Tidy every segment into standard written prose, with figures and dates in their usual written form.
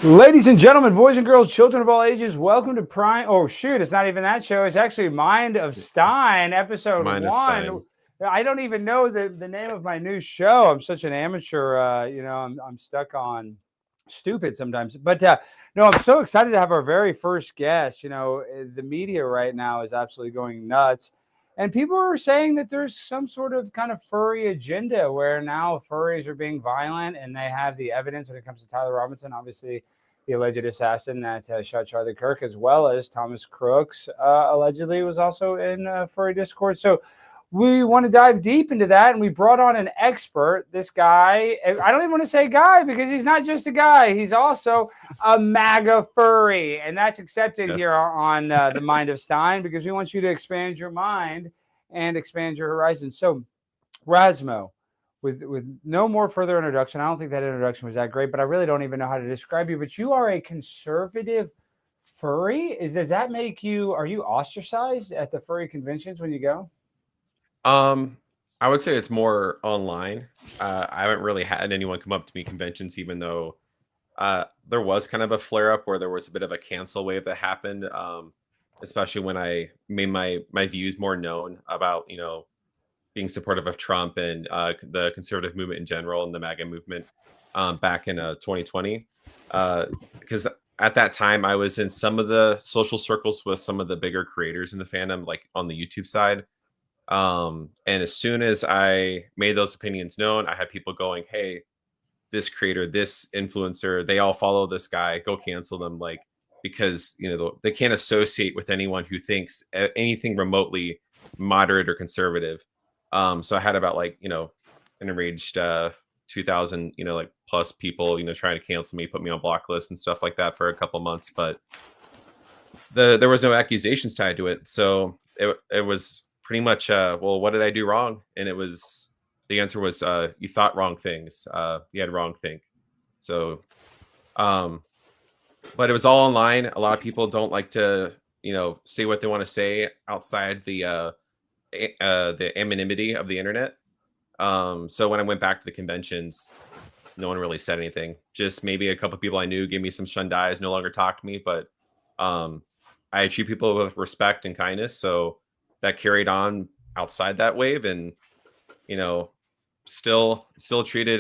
Ladies and gentlemen, boys and girls, children of all ages, welcome to Prime. Oh, shoot, it's not even that show. It's actually Mind of Stein, episode Minus one. Stein. I don't even know the name of my new show. I'm such an amateur. I'm stuck on stupid sometimes. But no, I'm so excited to have our very first guest. The media right now is absolutely going nuts. And people are saying that there's some sort of kind of furry agenda where now furries are being violent and they have the evidence when it comes to Tyler Robinson, obviously the alleged assassin that shot Charlie Kirk, as well as Thomas Crooks allegedly was also in furry Discord. So we want to dive deep into that, and we brought on an expert. This guy, I don't even want to say guy because he's not just a guy. He's also a MAGA furry, and that's accepted Yes. here on the Mind of Stein because we want you to expand your mind and expand your horizon. So, Razmo, with no more further introduction, I don't think that introduction was that great, but I really don't even know how to describe you. But you are a conservative furry. Does that make you? Are you ostracized at the furry conventions when you go? I would say it's more online. I haven't really had anyone come up to me conventions, even though there was kind of a flare up where there was a bit of a cancel wave that happened. Especially when I made my views more known about being supportive of Trump and the conservative movement in general and the MAGA movement back in 2020. Because at that time I was in some of the social circles with some of the bigger creators in the fandom, like on the YouTube side. And as soon as I made those opinions known, I had people going, "Hey, this creator, this influencer, they all follow this guy. Go cancel them." Like, because they can't associate with anyone who thinks anything remotely moderate or conservative. So I had about an enraged 2,000 like plus people trying to cancel me, put me on block lists and stuff like that for a couple months. But there was no accusations tied to it, so it was pretty much well, what did I do wrong? And the answer was you thought wrong things, you had wrong think. So but it was all online. A lot of people don't like to say what they want to say outside the anonymity of the internet. So when I went back to the conventions, no one really said anything. Just maybe a couple people I knew gave me some shundais, no longer talked to me, but I treat people with respect and kindness, so that carried on outside that wave, and still treated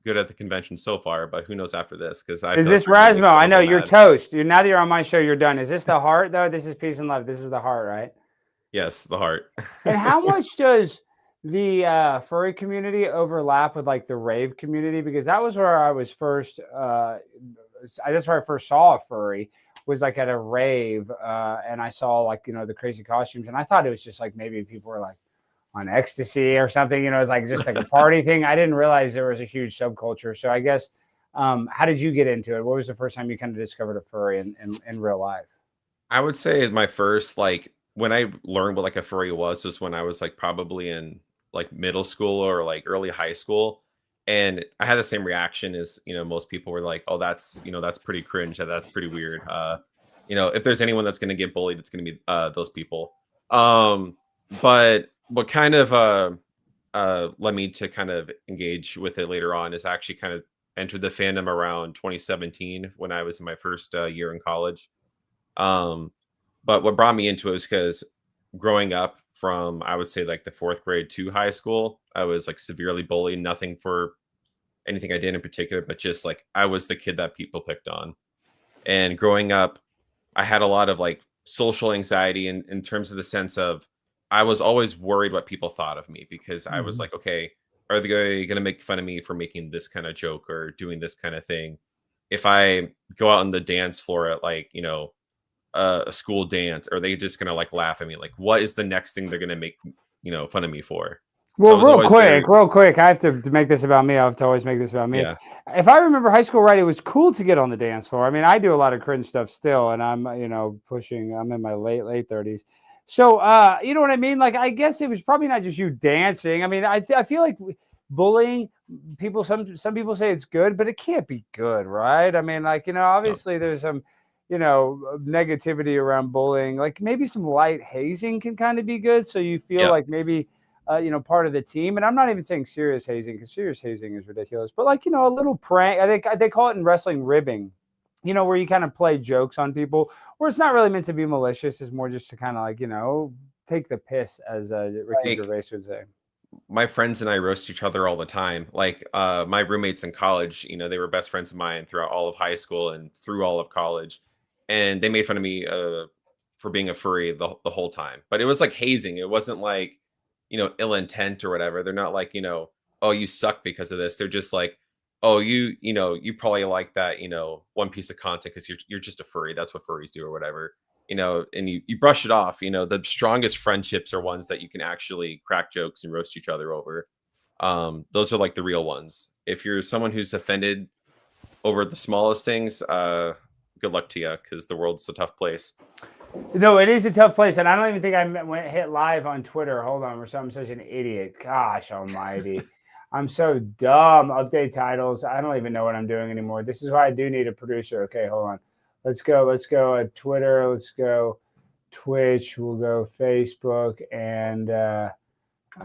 good at the convention so far. But who knows after this? Because Is this Razmo? I know you're toast. Now that you're on my show, you're done. Is this the heart though? This is peace and love. This is the heart, right? Yes, the heart. And how much does the furry community overlap with like the rave community? Because that was where I was first. That's where I first saw a furry. Was like at a rave, and I saw like the crazy costumes, and I thought it was just like maybe people were like on ecstasy or something. It's like just like a party thing. I didn't realize there was a huge subculture. So I guess, how did you get into it? What was the first time you kind of discovered a furry in real life? I would say my first, like, when I learned what like a furry was when I was like probably in like middle school or like early high school. And I had the same reaction as most people were like, "Oh, that's that's pretty cringe. That's pretty weird." If there's anyone that's going to get bullied, it's going to be those people. But what kind of led me to kind of engage with it later on is I actually kind of entered the fandom around 2017 when I was in my first year in college. But what brought me into it was because growing up from, I would say, like the fourth grade to high school, I was like severely bullied. Nothing for anything I did in particular, but just like I was the kid that people picked on. And growing up, I had a lot of like social anxiety in terms of the sense of I was always worried what people thought of me, because I was like, okay, are they going to make fun of me for making this kind of joke or doing this kind of thing? If I go out on the dance floor at like, a school dance, are they just going to like laugh at me? Like, what is the next thing they're going to make, fun of me for? Well, real quick, I have to make this about me. I have to always make this about me. Yeah. If I remember high school right, it was cool to get on the dance floor. I mean, I do a lot of cringe stuff still, and I'm, I'm in my late 30s. So, you know what I mean? Like, I guess it was probably not just you dancing. I mean, I feel like bullying people, some people say it's good, but it can't be good, right? I mean, like, obviously there's some, negativity around bullying. Like maybe some light hazing can kind of be good. So you feel like maybe, part of the team. And I'm not even saying serious hazing, because serious hazing is ridiculous. But like, a little prank. I think they call it in wrestling ribbing. you know, where you kind of play jokes on people, where it's not really meant to be malicious. It's more just to kind of like, you know, take the piss, as Ricky Like Gervais would say. my friends and I roast each other all the time. Like my roommates in college, you know, they were best friends of mine throughout all of high school and through all of college, and they made fun of me for being a furry the whole time. But it was like hazing. It wasn't like, you know, ill intent or whatever. They're not like, you know, oh, you suck because of this. They're just like, oh, you know, you probably like that, you know, one piece of content because you're just a furry. That's what furries do or whatever. You know, and you brush it off. You know, the strongest friendships are ones that you can actually crack jokes and roast each other over. Those are like the real ones. If you're someone who's offended over the smallest things, good luck to you because the world's a tough place. No, it is a tough place, and I don't even think I went hit live on Twitter. Hold on, I'm such an idiot. Gosh almighty. I'm so dumb. Update titles. I don't even know what I'm doing anymore. This is why I do need a producer. Okay, hold on. Let's go. Let's go Twitter. Let's go Twitch. We'll go Facebook, and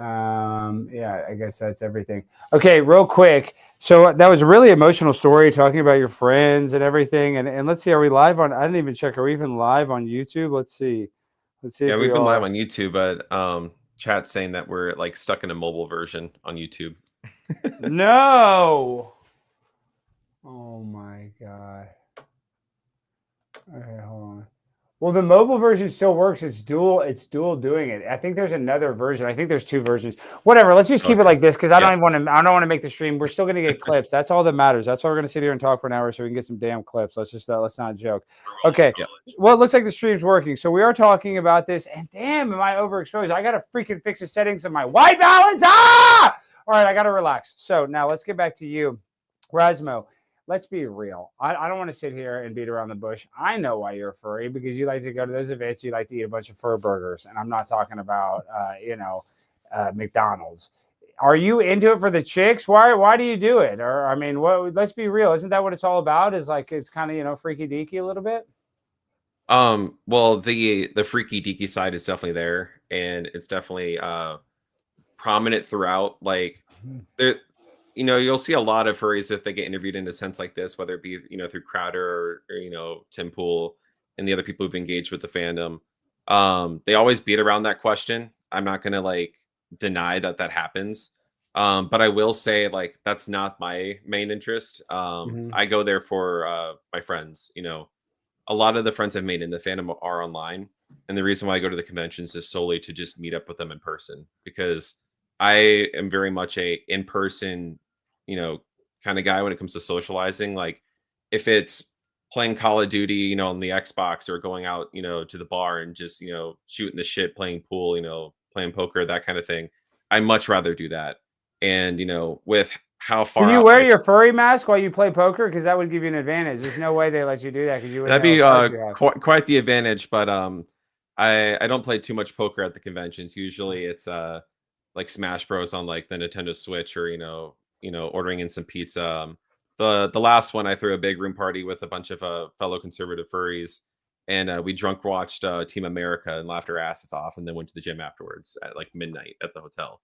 yeah, I guess that's everything. Okay, real quick. So that was a really emotional story talking about your friends and everything. And let's see, are we live on? I didn't even check. Are we even live on YouTube? Let's see. Let's see Yeah, if we we've been live are. on YouTube, but chat's saying that we're like stuck in a mobile version on YouTube. No. Oh my God. Okay, hold on. Well, the mobile version still works. It's dual doing it. I think there's another version. I think there's two versions. Whatever. Let's just keep it Okay. like this because I don't Yeah. even want to. I don't want to make the stream. We're still going to get clips. That's all that matters. That's why we're going to sit here and talk for an hour so we can get some damn clips. Let's not joke. Okay. Yeah. Well, it looks like the stream's working. So we are talking about this. And damn, am I overexposed? I got to freaking fix the settings of my white balance. Ah! All right, I got to relax. So now let's get back to you, Razmo. Let's be real. I don't want to sit here and beat around the bush. I know why you're a furry, because you like to go to those events. You like to eat a bunch of fur burgers. And I'm not talking about, McDonald's. Are you into it for the chicks? Why do you do it? Or, I mean, let's be real. Isn't that what it's all about? Is like, it's kind of, you know, freaky deaky a little bit? Well, the freaky deaky side is definitely there, and it's definitely prominent throughout. Like there, you know, you'll see a lot of furries if they get interviewed in a sense like this, whether it be, you know, through Crowder or you know, Tim Pool and the other people who've engaged with the fandom. They always beat around that question. I'm not gonna like deny that that happens. But I will say like that's not my main interest. Mm-hmm. I go there for my friends, you know. A lot of the friends I've made in the fandom are online, and the reason why I go to the conventions is solely to just meet up with them in person because I am very much a in person, you know, kind of guy when it comes to socializing. Like if it's playing Call of Duty, you know, on the Xbox or going out, you know, to the bar and just, you know, shooting the shit, playing pool, you know, playing poker, that kind of thing. I much rather do that. And, you know, with how Can far you out wear my your furry mask while you play poker? Because that would give you an advantage. There's no way they let you do that because you wouldn't that'd know be what cards you have. quite the advantage, but I don't play too much poker at the conventions. Usually it's like Smash Bros on like the Nintendo Switch or you know ordering in some pizza. The last one I threw a big room party with a bunch of fellow conservative furries, and we drunk watched Team America and laughed our asses off, and then went to the gym afterwards at like midnight at the hotel.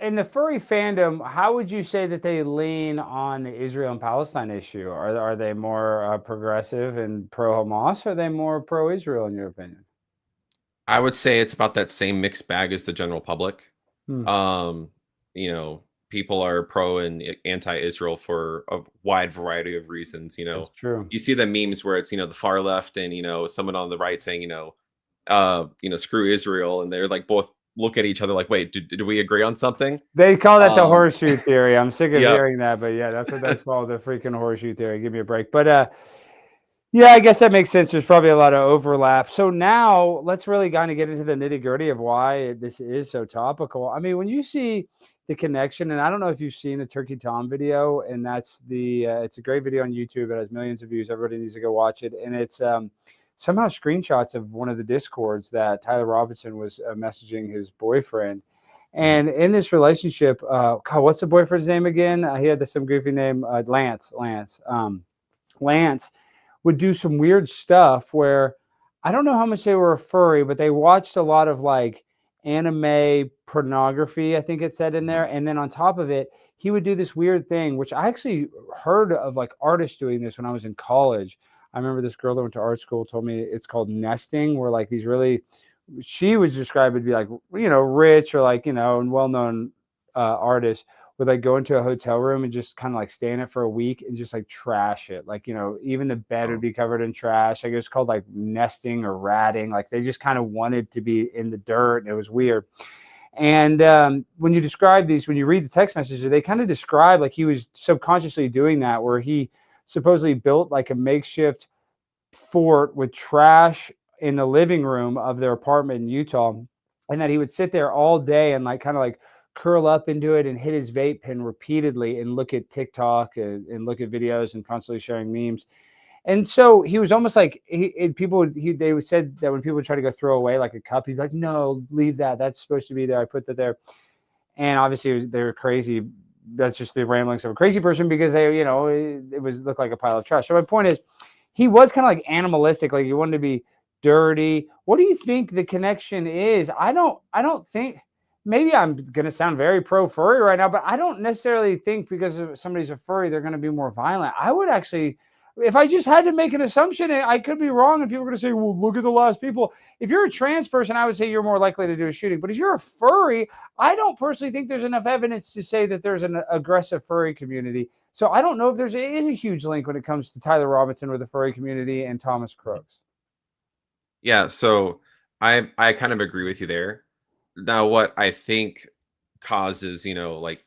In the furry fandom, how would you say that they lean on the Israel and Palestine issue? Are they more progressive and pro Hamas? Or are they more pro Israel, in your opinion? I would say it's about that same mixed bag as the general public. Hmm, Um, you know, people are pro and anti-Israel for a wide variety of reasons. You know, that's true. you see the memes where it's you know the far left and you know someone on the right saying you know screw Israel, and they're like both look at each other like, wait, did we agree on something? They call that the Um, horseshoe theory. I'm sick of yeah, hearing that, but yeah, that's what that's called, the freaking horseshoe theory. Give me a break. But yeah, I guess that makes sense. There's probably a lot of overlap. So now let's really kind of get into the nitty gritty of why this is so topical. I mean, when you see the connection, and I don't know if you've seen the Turkey Tom video, and that's it's a great video on YouTube. It has millions of views. Everybody needs to go watch it. And it's somehow screenshots of one of the discords that Tyler Robinson was messaging his boyfriend. mhm. And in this relationship, God, what's the boyfriend's name again? He had some goofy name, Lance. Lance would do some weird stuff where I don't know how much they were a furry, but they watched a lot of like anime pornography, I think it said in there. And then on top of it, he would do this weird thing, which I actually heard of like artists doing this when I was in college. I remember this girl that went to art school told me it's called nesting, where like these really, she was described to be like, rich or like, and well-known artists would like go into a hotel room and just kind of like stay in it for a week and just like trash it. Like, even the bed would Oh, be covered in trash. Like it was called like nesting or ratting. Like they just kind of wanted to be in the dirt. And it was weird. And when you describe these, when you read the text messages, they kind of describe like he was subconsciously doing that, where he supposedly built like a makeshift fort with trash in the living room of their apartment in Utah, and that he would sit there all day and like kind of like curl up into it and hit his vape pen repeatedly and look at TikTok and look at videos and constantly sharing memes. And so he was almost like they said that when people would try to go throw away like a cup, he'd be like, "No, leave that. That's supposed to be there. I put that there." And obviously they were crazy. That's just the ramblings of a crazy person, because it was looked like a pile of trash. So my point is, he was kind of like animalistic, like he wanted to be dirty. What do you think the connection is? I don't think, maybe I'm gonna sound very pro furry right now, but I don't necessarily think because if somebody's a furry, they're gonna be more violent. I would actually, if I just had to make an assumption, and I could be wrong, and people are gonna say, well, look at the last people. If you're a trans person, I would say you're more likely to do a shooting. But if you're a furry, I don't personally think there's enough evidence to say that there's an aggressive furry community. So I don't know if is a huge link when it comes to Tyler Robinson with the furry community and Thomas Crooks. yeah. So I kind of agree with you there. Now, what I think causes, like,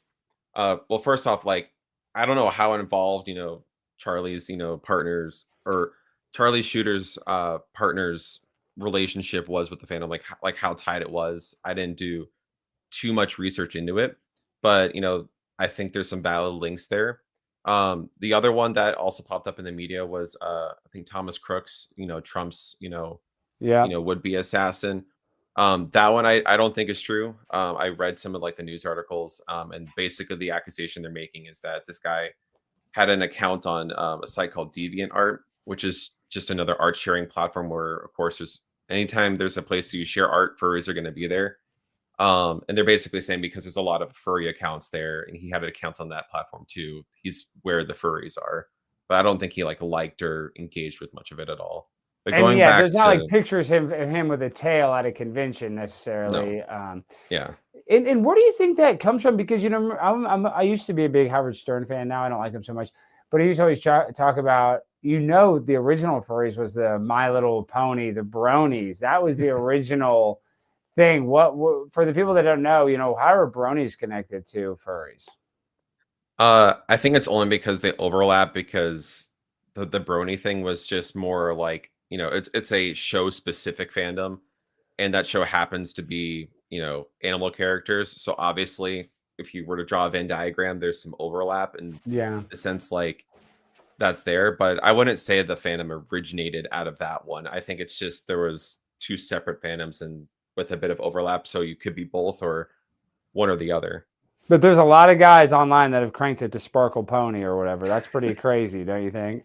well, first off, like, I don't know how involved, Charlie's, partners, or Charlie Shooter's partner's relationship was with the fandom, like how tight it was. I didn't do too much research into it, but I think there's some valid links there. The other one that also popped up in the media was I think Thomas Crooks, Trump's, Yeah. would be assassin. That one I don't think is true. I read some of like the news articles, and basically the accusation they're making is that this guy had an account on a site called DeviantArt, which is just another art sharing platform where, of course, there's anytime there's a place you share art, furries are going to be there. And they're basically saying because there's a lot of furry accounts there, and he had an account on that platform too. He's where the furries are, but I don't think he like liked or engaged with much of it at all. But And going yeah, back there's not like to pictures of him with a tail at a convention no, necessarily. yeah, And where do you think that comes from? Because I used to be a big Howard Stern fan. Now I don't like him so much. But he used to always talk about, the original furries was the My Little Pony, the bronies. That was the original thing. What for the people that don't know, how are bronies connected to furries? I think it's only because they overlap because the brony thing was just more like it's a show specific fandom, and that show happens to be animal characters. So obviously, if you were to draw a Venn diagram, there's some overlap in Yeah. the sense like that's there. But I wouldn't say the fandom originated out of that one. I think it's just there was two separate fandoms and with a bit of overlap, so you could be both or one or the other. But there's a lot of guys online that have cranked it to Sparkle Pony or whatever. That's pretty crazy, don't you think?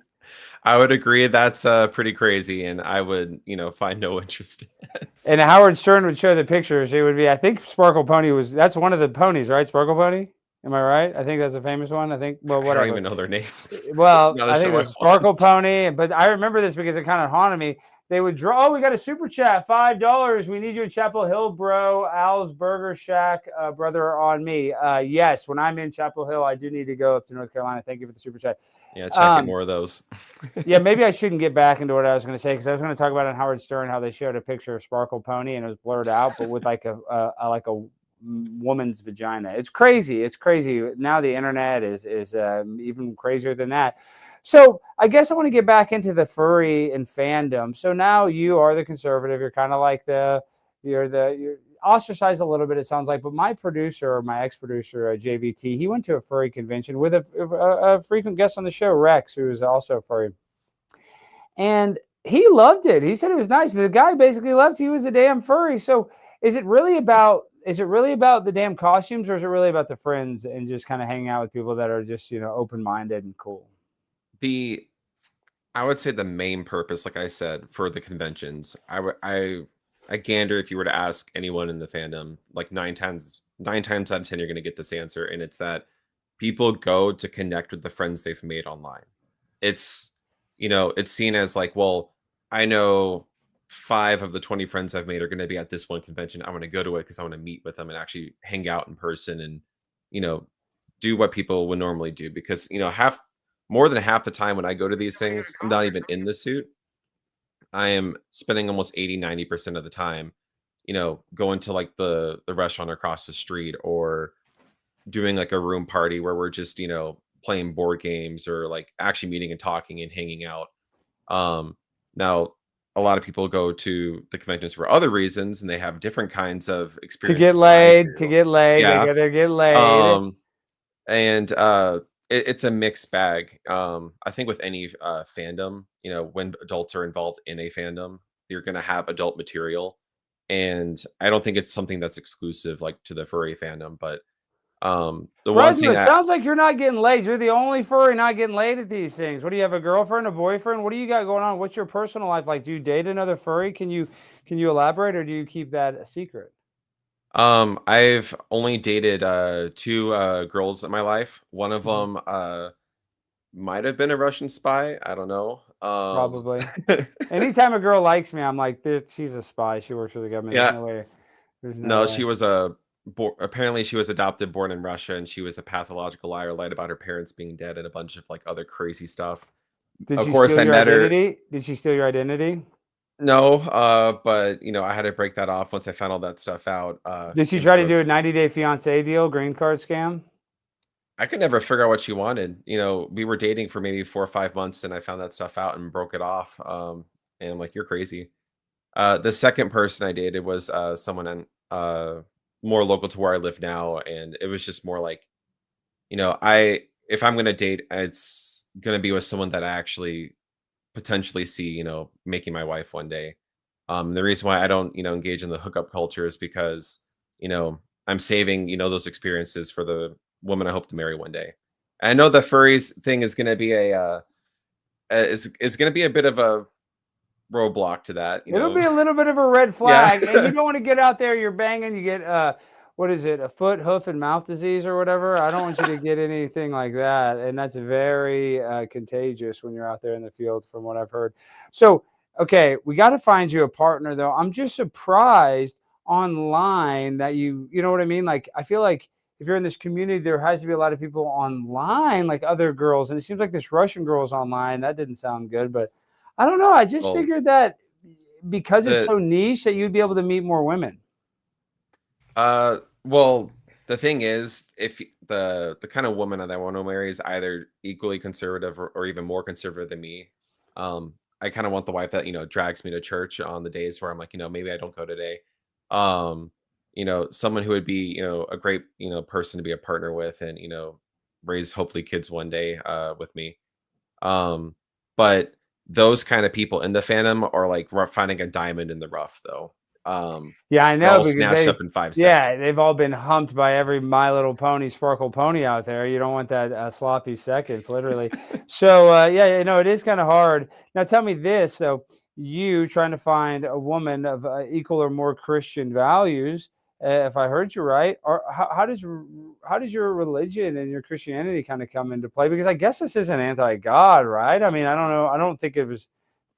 I would agree that's pretty crazy, and I would, find no interest in it. And Howard Stern would show the pictures. It would be, I think Sparkle Pony that's one of the ponies, right? Sparkle Pony? Am I right? I think that's a famous one. I think, well, I don't whatever. even know their names. Well, Not a I think show I there's Sparkle watch. Pony, but I remember this because it kind of haunted me. They would draw. Oh, we got a super chat, $5. We need you in Chapel Hill, bro. Al's Burger Shack, brother, on me. Yes, when I'm in Chapel Hill, I do need to go up to North Carolina. Thank you for the super chat. Yeah, check it more of those. Yeah, maybe I shouldn't get back into what I was going to say, because I was going to talk about on Howard Stern how they showed a picture of Sparkle Pony and it was blurred out, but with like a woman's vagina. It's crazy. It's crazy. Now the internet is even crazier than that. So I guess I want to get back into the furry and fandom. So now you are the conservative. You're kind of like you're ostracized a little bit, it sounds like. But my producer, or my ex-producer, JVT, he went to a furry convention with a frequent guest on the show, Rex, who is also a furry. And he loved it. He said it was nice, but the guy basically left. He was a damn furry. So is it really about the damn costumes, or is it really about the friends and just kind of hanging out with people that are just, open-minded and cool? I would say the main purpose, like I said, for the conventions, I I gander if you were to ask anyone in the fandom, like nine times out of 10, you're going to get this answer, and it's that people go to connect with the friends they've made online. It's it's seen as like, well, I know 5 of the 20 friends I've made are going to be at this one convention. I want to go to it because I want to meet with them and actually hang out in person and you know do what people would normally do. Because more than half the time when I go to these things, I'm not even in the suit. I am spending almost 80-90% of the time, going to like the restaurant across the street or doing like a room party where we're just, playing board games or like actually meeting and talking and hanging out. Now a lot of people go to the conventions for other reasons and they have different kinds of To get experiences than I laid, to do. get laid, they Yeah. gotta get laid. Um and it's a mixed bag. I think with any fandom, when adults are involved in a fandom, you're going to have adult material, and I don't think it's something that's exclusive like to the furry fandom. But the one Razmo, thing it sounds like you're not getting laid. You're the only furry not getting laid at these things. What do you have, a girlfriend, a boyfriend? What do you got going on? What's your personal life like? Do you date another furry? Can you elaborate, or do you keep that a secret? I've only dated 2 girls in my life. One of Mhm. them might have been a Russian spy. I don't know. Probably. Anytime a girl likes me, I'm like, she's a spy. She works for the government. There's Yeah. no way. There's no No, way. she was apparently she was adopted, born in Russia, and she was a pathological liar, lied about her parents being dead and a bunch of like other crazy stuff. Did Of she course, steal I your met her. identity? Did she steal your identity? No, but I had to break that off once I found all that stuff out. Did she And try to so do a 90-day fiance deal, green card scam? I could never figure out what she wanted. We were dating for maybe 4 or 5 months, and I found that stuff out and broke it off. And I'm like, you're crazy. The second person I dated was someone more local to where I live now, and it was just more like I if I'm gonna date, it's gonna be with someone that I actually potentially see, making my wife one day. The reason why I don't, engage in the hookup culture is because, I'm saving, those experiences for the woman I hope to marry one day. I know the furries thing is gonna be is gonna be a bit of a roadblock to that, It'll be a little bit of a red Yeah. flag, and you don't want to get out there. You're banging. You get what is it? A foot, hoof, and mouth disease or whatever. I don't want you to get anything like that, and that's very contagious when you're out there in the field, from what I've heard. So, okay, we got to find you a partner, though. I'm just surprised online that you know what I mean. Like, I feel like if you're in this community, there has to be a lot of people online, like other girls, and it seems like this Russian girl is online. That didn't sound good, but I don't know. I just Well, figured that because it's the so niche that you'd be able to meet more women. well, the thing is, if the kind of woman that I want to marry is either equally conservative or even more conservative than me, I kind of want the wife that drags me to church on the days where I'm like, maybe I don't go today. Um, someone who would be a great person to be a partner with and raise hopefully kids one day with me. Um, but those kind of people in the fandom are like finding a diamond in the rough, though. Yeah, I They're know all because snatched up in 5 seconds. yeah, they've all been humped by every My Little Pony, Sparkle Pony out there. You don't want that sloppy seconds, literally. So yeah, it is kind of hard. Now, tell me this: so you trying to find a woman of equal or more Christian values, if I heard you right, or how does your religion and your Christianity kind of come into play? Because I guess this isn't anti-God, right? I mean, I don't know. I don't think it was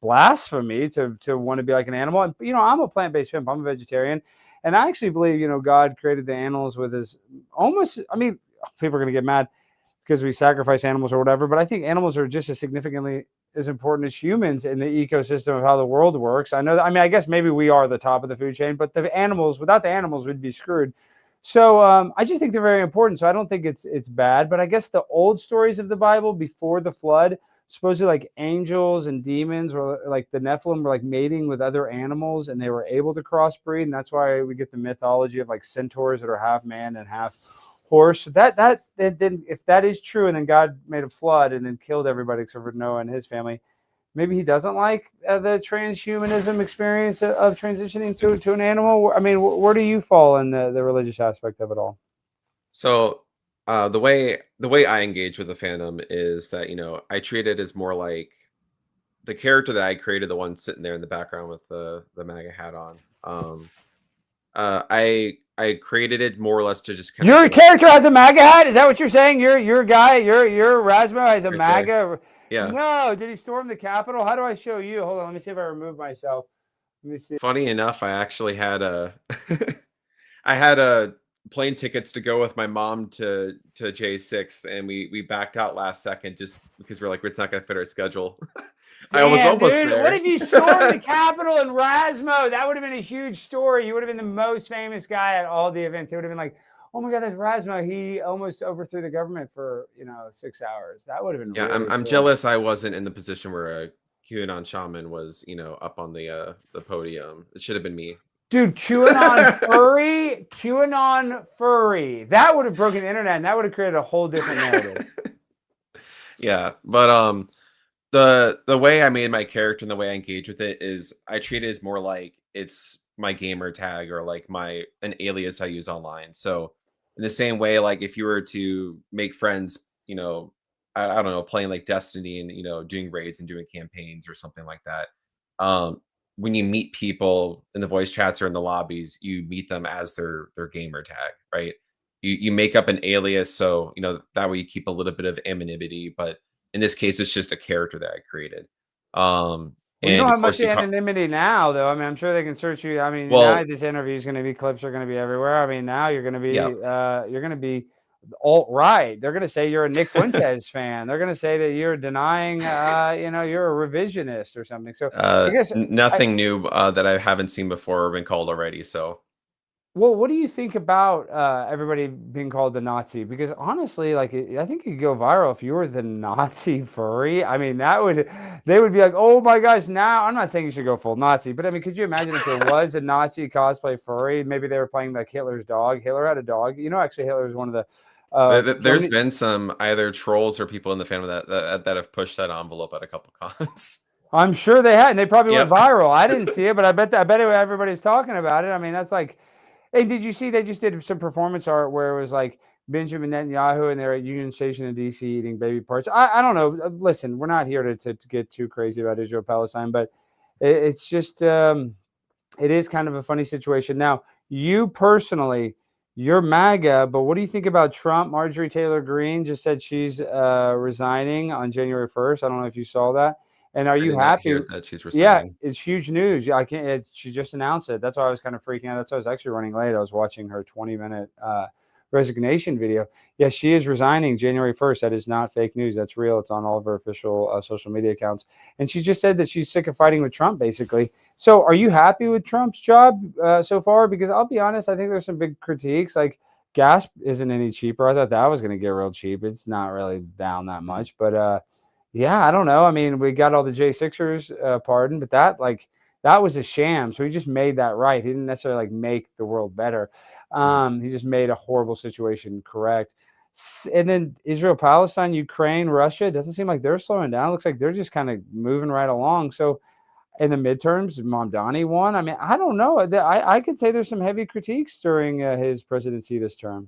blasphemy to want to be like an animal. And I'm a plant-based pimp. I'm a vegetarian, and I actually believe God created the animals with his almost. I mean, people are going to get mad because we sacrifice animals or whatever, but I think animals are just as significantly as important as humans in the ecosystem of how the world works. I know that. I mean, I guess maybe we are the top of the food chain, but the animals, without the animals, we'd be screwed. So I just think they're very important. So I don't think it's bad. But I guess the old stories of the Bible before the flood, supposedly like angels and demons, or like the Nephilim were like mating with other animals, and they were able to crossbreed, and that's why we get the mythology of like centaurs that are half man and half horse. So then if that is true, and then God made a flood and then killed everybody except for Noah and his family, maybe he doesn't like the transhumanism experience of transitioning to an animal. I mean, where do you fall in the religious aspect of it all? So, the way I engage with the fandom is that, I treat it as more like the character that I created, the one sitting there in the background with the MAGA hat on. I created it more or less to just kind of Your get character has a MAGA hat? Is that what you're saying? Your guy, your Razmo has a right there. MAGA. Yeah. No, did he storm the Capitol? How do I show you? Hold on, let me see if I remove myself. Let me see. Funny enough, I actually had a I had a plane tickets to go with my mom to J6, and we backed out last second just because we're like it's not gonna fit our schedule. I was Damn, almost dude. What there. if you stormed the Capitol in Razmo? That would have been a huge story. You would have been the most famous guy at all the events. It would have been like, oh my God, that's Razmo. He almost overthrew the government for 6 hours. That would have been Yeah, really I'm cool. jealous I wasn't in the position where a QAnon shaman was, up on the podium. It should have been me. Dude, QAnon Furry. That would have broken the internet, and that would have created a whole different narrative. Yeah, but the way I made my character and the way I engage with it is I treat it as more like it's my gamer tag or like an alias I use online. So in the same way, like if you were to make friends, I don't know, playing like Destiny and doing raids and doing campaigns or something like that. Um, when you meet people in the voice chats or in the lobbies, you meet them as their gamer tag, right? You make up an alias, so that way you keep a little bit of anonymity, but in this case, it's just a character that I created. Well, you And don't of have much course, anonymity now, though. I mean, I'm sure they can search you. I mean, now well, this interview is going to be clips are going to be everywhere. I mean, now you're going yeah, to be alt-right. They're going to say you're a Nick Fuentes fan. They're going to say that you're denying, you're a revisionist or something. So I guess nothing new that I haven't seen before or been called already. So, Well, what do you think about everybody being called the Nazi? Because honestly, like I think it could go viral if you were the Nazi furry. I mean, they would be like, oh my gosh, now I'm not saying you should go full Nazi, but I mean, could you imagine if there was a Nazi cosplay furry? Maybe they were playing like Hitler's dog. Hitler had a dog. Actually, Hitler was one of the there's Germany. been some either trolls or people in the fandom that have pushed that envelope at a couple cons. I'm sure they had, and they probably went Yep. viral. I didn't see it, but I bet everybody's talking about it. I mean, that's like. Hey, did you see they just did some performance art where it was like Benjamin Netanyahu and they're at Union Station in DC eating baby parts? I don't know. Listen, we're not here to get too crazy about Israel Palestine, but it's just it is kind of a funny situation. Now, you personally, you're MAGA, but what do you think about Trump? Marjorie Taylor Greene just said she's resigning on January 1st. I don't know if you saw that. And are I you did not happy? hear that she's Yeah, resigning. it's huge news. Yeah, I can't. She just announced it. That's why I was kind of freaking out. That's why I was actually running late. I was watching her 20-minute resignation video. Yeah, she is resigning January 1st. That is not fake news. That's real. It's on all of her official social media accounts. And she just said that she's sick of fighting with Trump, basically. So, are you happy with Trump's job so far? Because I'll be honest, I think there's some big critiques. Like gas isn't any cheaper. I thought that was going to get real cheap. It's not really down that much, but. Yeah, I don't know. I mean, we got all the J6ers pardoned, but that was a sham. So he just made that right. He didn't necessarily like make the world better. He just made a horrible situation correct. And then Israel, Palestine, Ukraine, Russia, it doesn't seem like they're slowing down. It looks like they're just kind of moving right along. So in the midterms, Mamdani won. I mean, I don't know. I could say there's some heavy critiques during his presidency this term.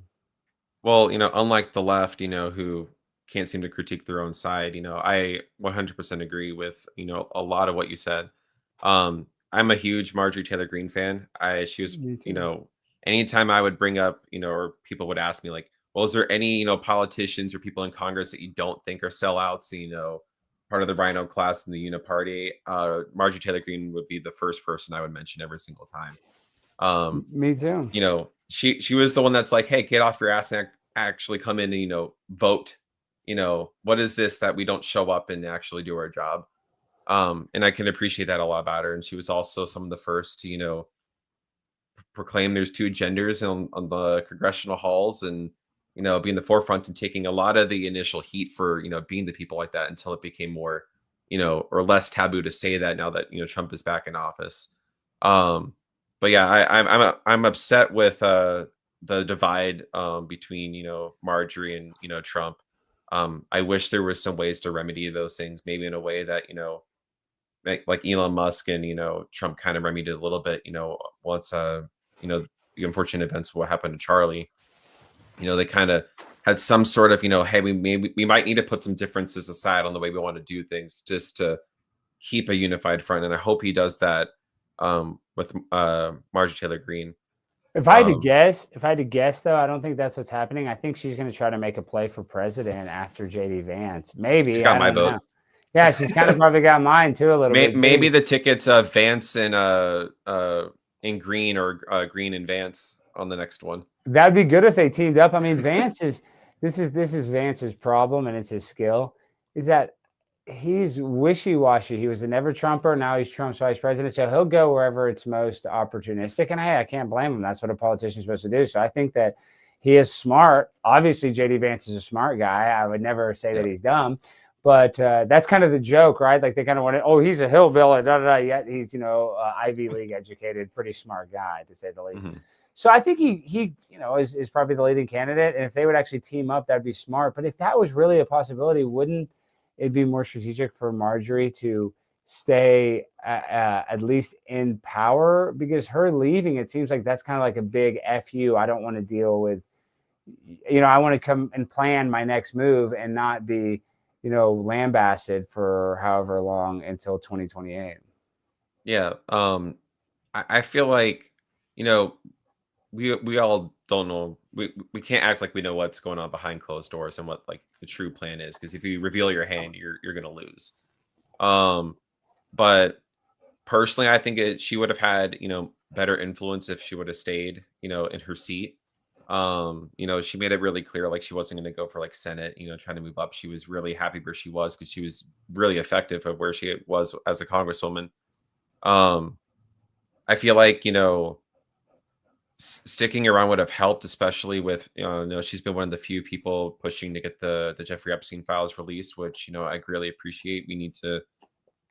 Well, unlike the left, who can't seem to critique their own side, I 100% agree with, a lot of what you said. I'm a huge Marjorie Taylor Greene fan. She was, Me too. anytime I would bring up, or people would ask me like, well, is there any, politicians or people in Congress that you don't think are sellouts, part of the Rhino class in the Uniparty? Marjorie Taylor Greene would be the first person I would mention every single time. Me too. She was the one that's like, hey, get off your ass and actually come in and vote. What is this that we don't show up and actually do our job? And I can appreciate that a lot about her. And she was also some of the first to proclaim there's two genders on the congressional halls, and be in the forefront and taking a lot of the initial heat for being the people like that, until it became more or less taboo to say that now that Trump is back in office. But yeah, I'm upset with the divide between Marjorie and Trump. I wish there was some ways to remedy those things, maybe in a way that like Elon Musk and Trump kind of remedied it a little bit. Once the unfortunate events what happened to Charlie, they kind of had some sort of hey, we might need to put some differences aside on the way we want to do things just to keep a unified front. And I hope he does that with Marjorie Taylor Greene. If I had to guess though, I don't think that's what's happening. I think she's going to try to make a play for president after JD Vance. She's Maybe, got I my don't know. vote. Yeah, she's kind of probably got mine too a little bit. Maybe the tickets Vance and in Green or Green and Vance on the next one. That'd be good if they teamed up. I mean, Vance is this is Vance's problem, and it's his skill, is that he's wishy-washy. He was a never Trumper, now he's Trump's vice president, so he'll go wherever it's most opportunistic. And hey, I can't blame him. That's what a politician's supposed to do. So I think that he is smart. Obviously, JD Vance is a smart guy. I would never say that he's dumb. But that's kind of the joke, right? Like they kind of want to, oh, he's a hillbilly, yet he's, Ivy League educated, pretty smart guy, to say the least. Mm-hmm. So I think he is probably the leading candidate. And if they would actually team up, that'd be smart. But if that was really a possibility, wouldn't it be more strategic for Marjorie to stay at least in power? Because her leaving, it seems like that's kind of like a big FU. I don't want to deal with, I want to come and plan my next move and not be, lambasted for however long until 2028. Yeah. I feel like, we all don't know. We can't act like we know what's going on behind closed doors and what like the true plan is. Because if you reveal your hand, you're gonna lose. But personally, I think she would have had better influence if she would have stayed in her seat. She made it really clear like she wasn't going to go for like Senate, trying to move up. She was really happy where she was because she was really effective at where she was as a congresswoman. I feel like sticking around would have helped, especially with she's been one of the few people pushing to get the Jeffrey Epstein files released, which I greatly appreciate. We need to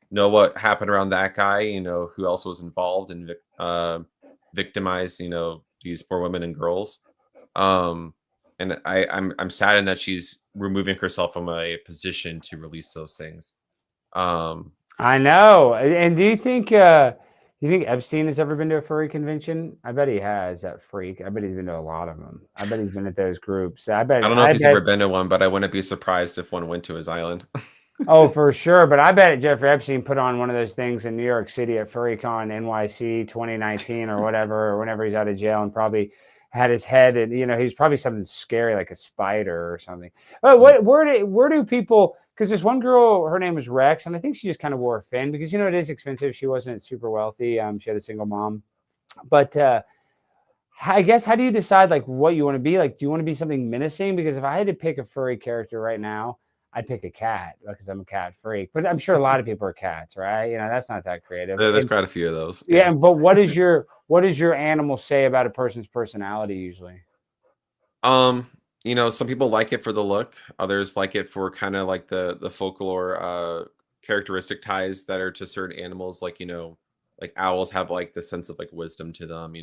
know what happened around that guy, who else was involved and victimized these poor women and girls. And I'm saddened that she's removing herself from a position to release those things. I know. And do you think Epstein has ever been to a furry convention? I bet he has, that freak. I bet he's been to a lot of them. I bet he's been at those groups. I don't know if he's ever been to one, but I wouldn't be surprised if one went to his island. Oh, for sure. But I bet Jeffrey Epstein put on one of those things in New York City at FurryCon NYC 2019 or whatever, or whenever he's out of jail, and probably had his head and he's probably something scary like a spider or something. But where do people, because there's one girl, her name was Rex, and I think she just kind of wore a fin because it is expensive. She wasn't super wealthy. She had a single mom. But I guess, how do you decide like what you want to be? Like, do you want to be something menacing? Because if I had to pick a furry character right now, I'd pick a cat because I'm a cat freak. But I'm sure a lot of people are cats, right? That's not that creative. There's quite a few of those. Yeah, but what does your animal say about a person's personality usually? Some people like it for the look. Others like it for kind of like the folklore characteristic ties that are to certain animals. Like, like owls have like the sense of like wisdom to them,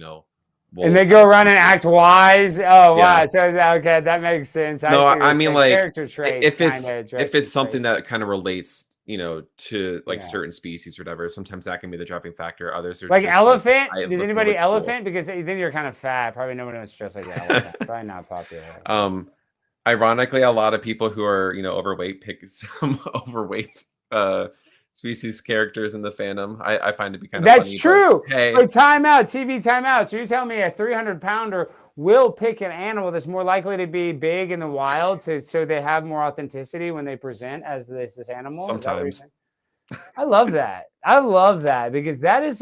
and they go around and act wise. Oh, wow. Yeah. So okay, that makes sense. I mean, like character trait. If it's something that kind of relates, to like certain species or whatever, sometimes that can be the dropping factor. Others are like elephant. Does anybody elephant? Cool. Because then you're kind of fat. Probably nobody wants to dress like the elephant. Probably not popular. Ironically, a lot of people who are overweight pick some overweight species characters in the fandom. I find it to be kind of that's funny, true. Hey, but TV timeout. So you're telling me a 300-pounder will pick an animal that's more likely to be big in the wild, so they have more authenticity when they present as this animal? Sometimes. I love that. I love that because that is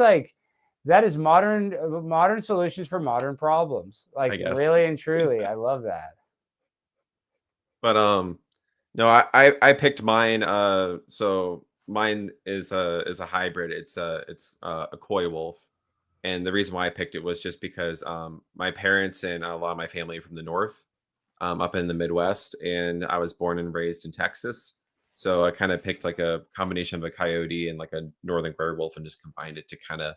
modern solutions for modern problems. Like really and truly, I love that. But no, I picked mine. So mine is a hybrid. It's a coy wolf, and the reason why I picked it was just because my parents and a lot of my family are from the north, up in the Midwest, and I was born and raised in Texas. So I kind of picked like a combination of a coyote and like a northern werewolf and just combined it to kind of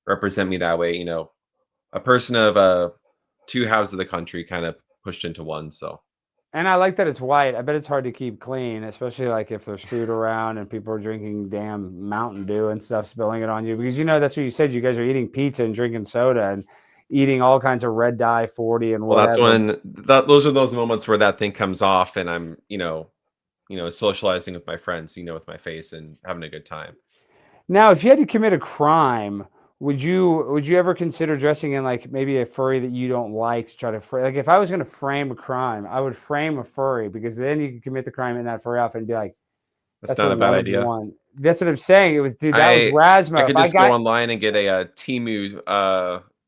represent me that way. A person of two halves of the country kind of pushed into one. So. And I like that it's white. I bet it's hard to keep clean, especially like if there's food around and people are drinking damn Mountain Dew and stuff, spilling it on you. Because that's what you said. You guys are eating pizza and drinking soda and eating all kinds of red dye 40 and whatever. Well, that's when those are those moments where that thing comes off, and I'm socializing with my friends, with my face and having a good time. Now, if you had to commit a crime, would you ever consider dressing in like maybe a furry that you don't like to try to frame? Like if I was going to frame a crime, I would frame a furry because then you could commit the crime in that furry outfit and be like, That's that's not what a bad one of idea. one. That's what I'm saying. It was, dude, that was I Razmo. If could I just go got online and get a Temu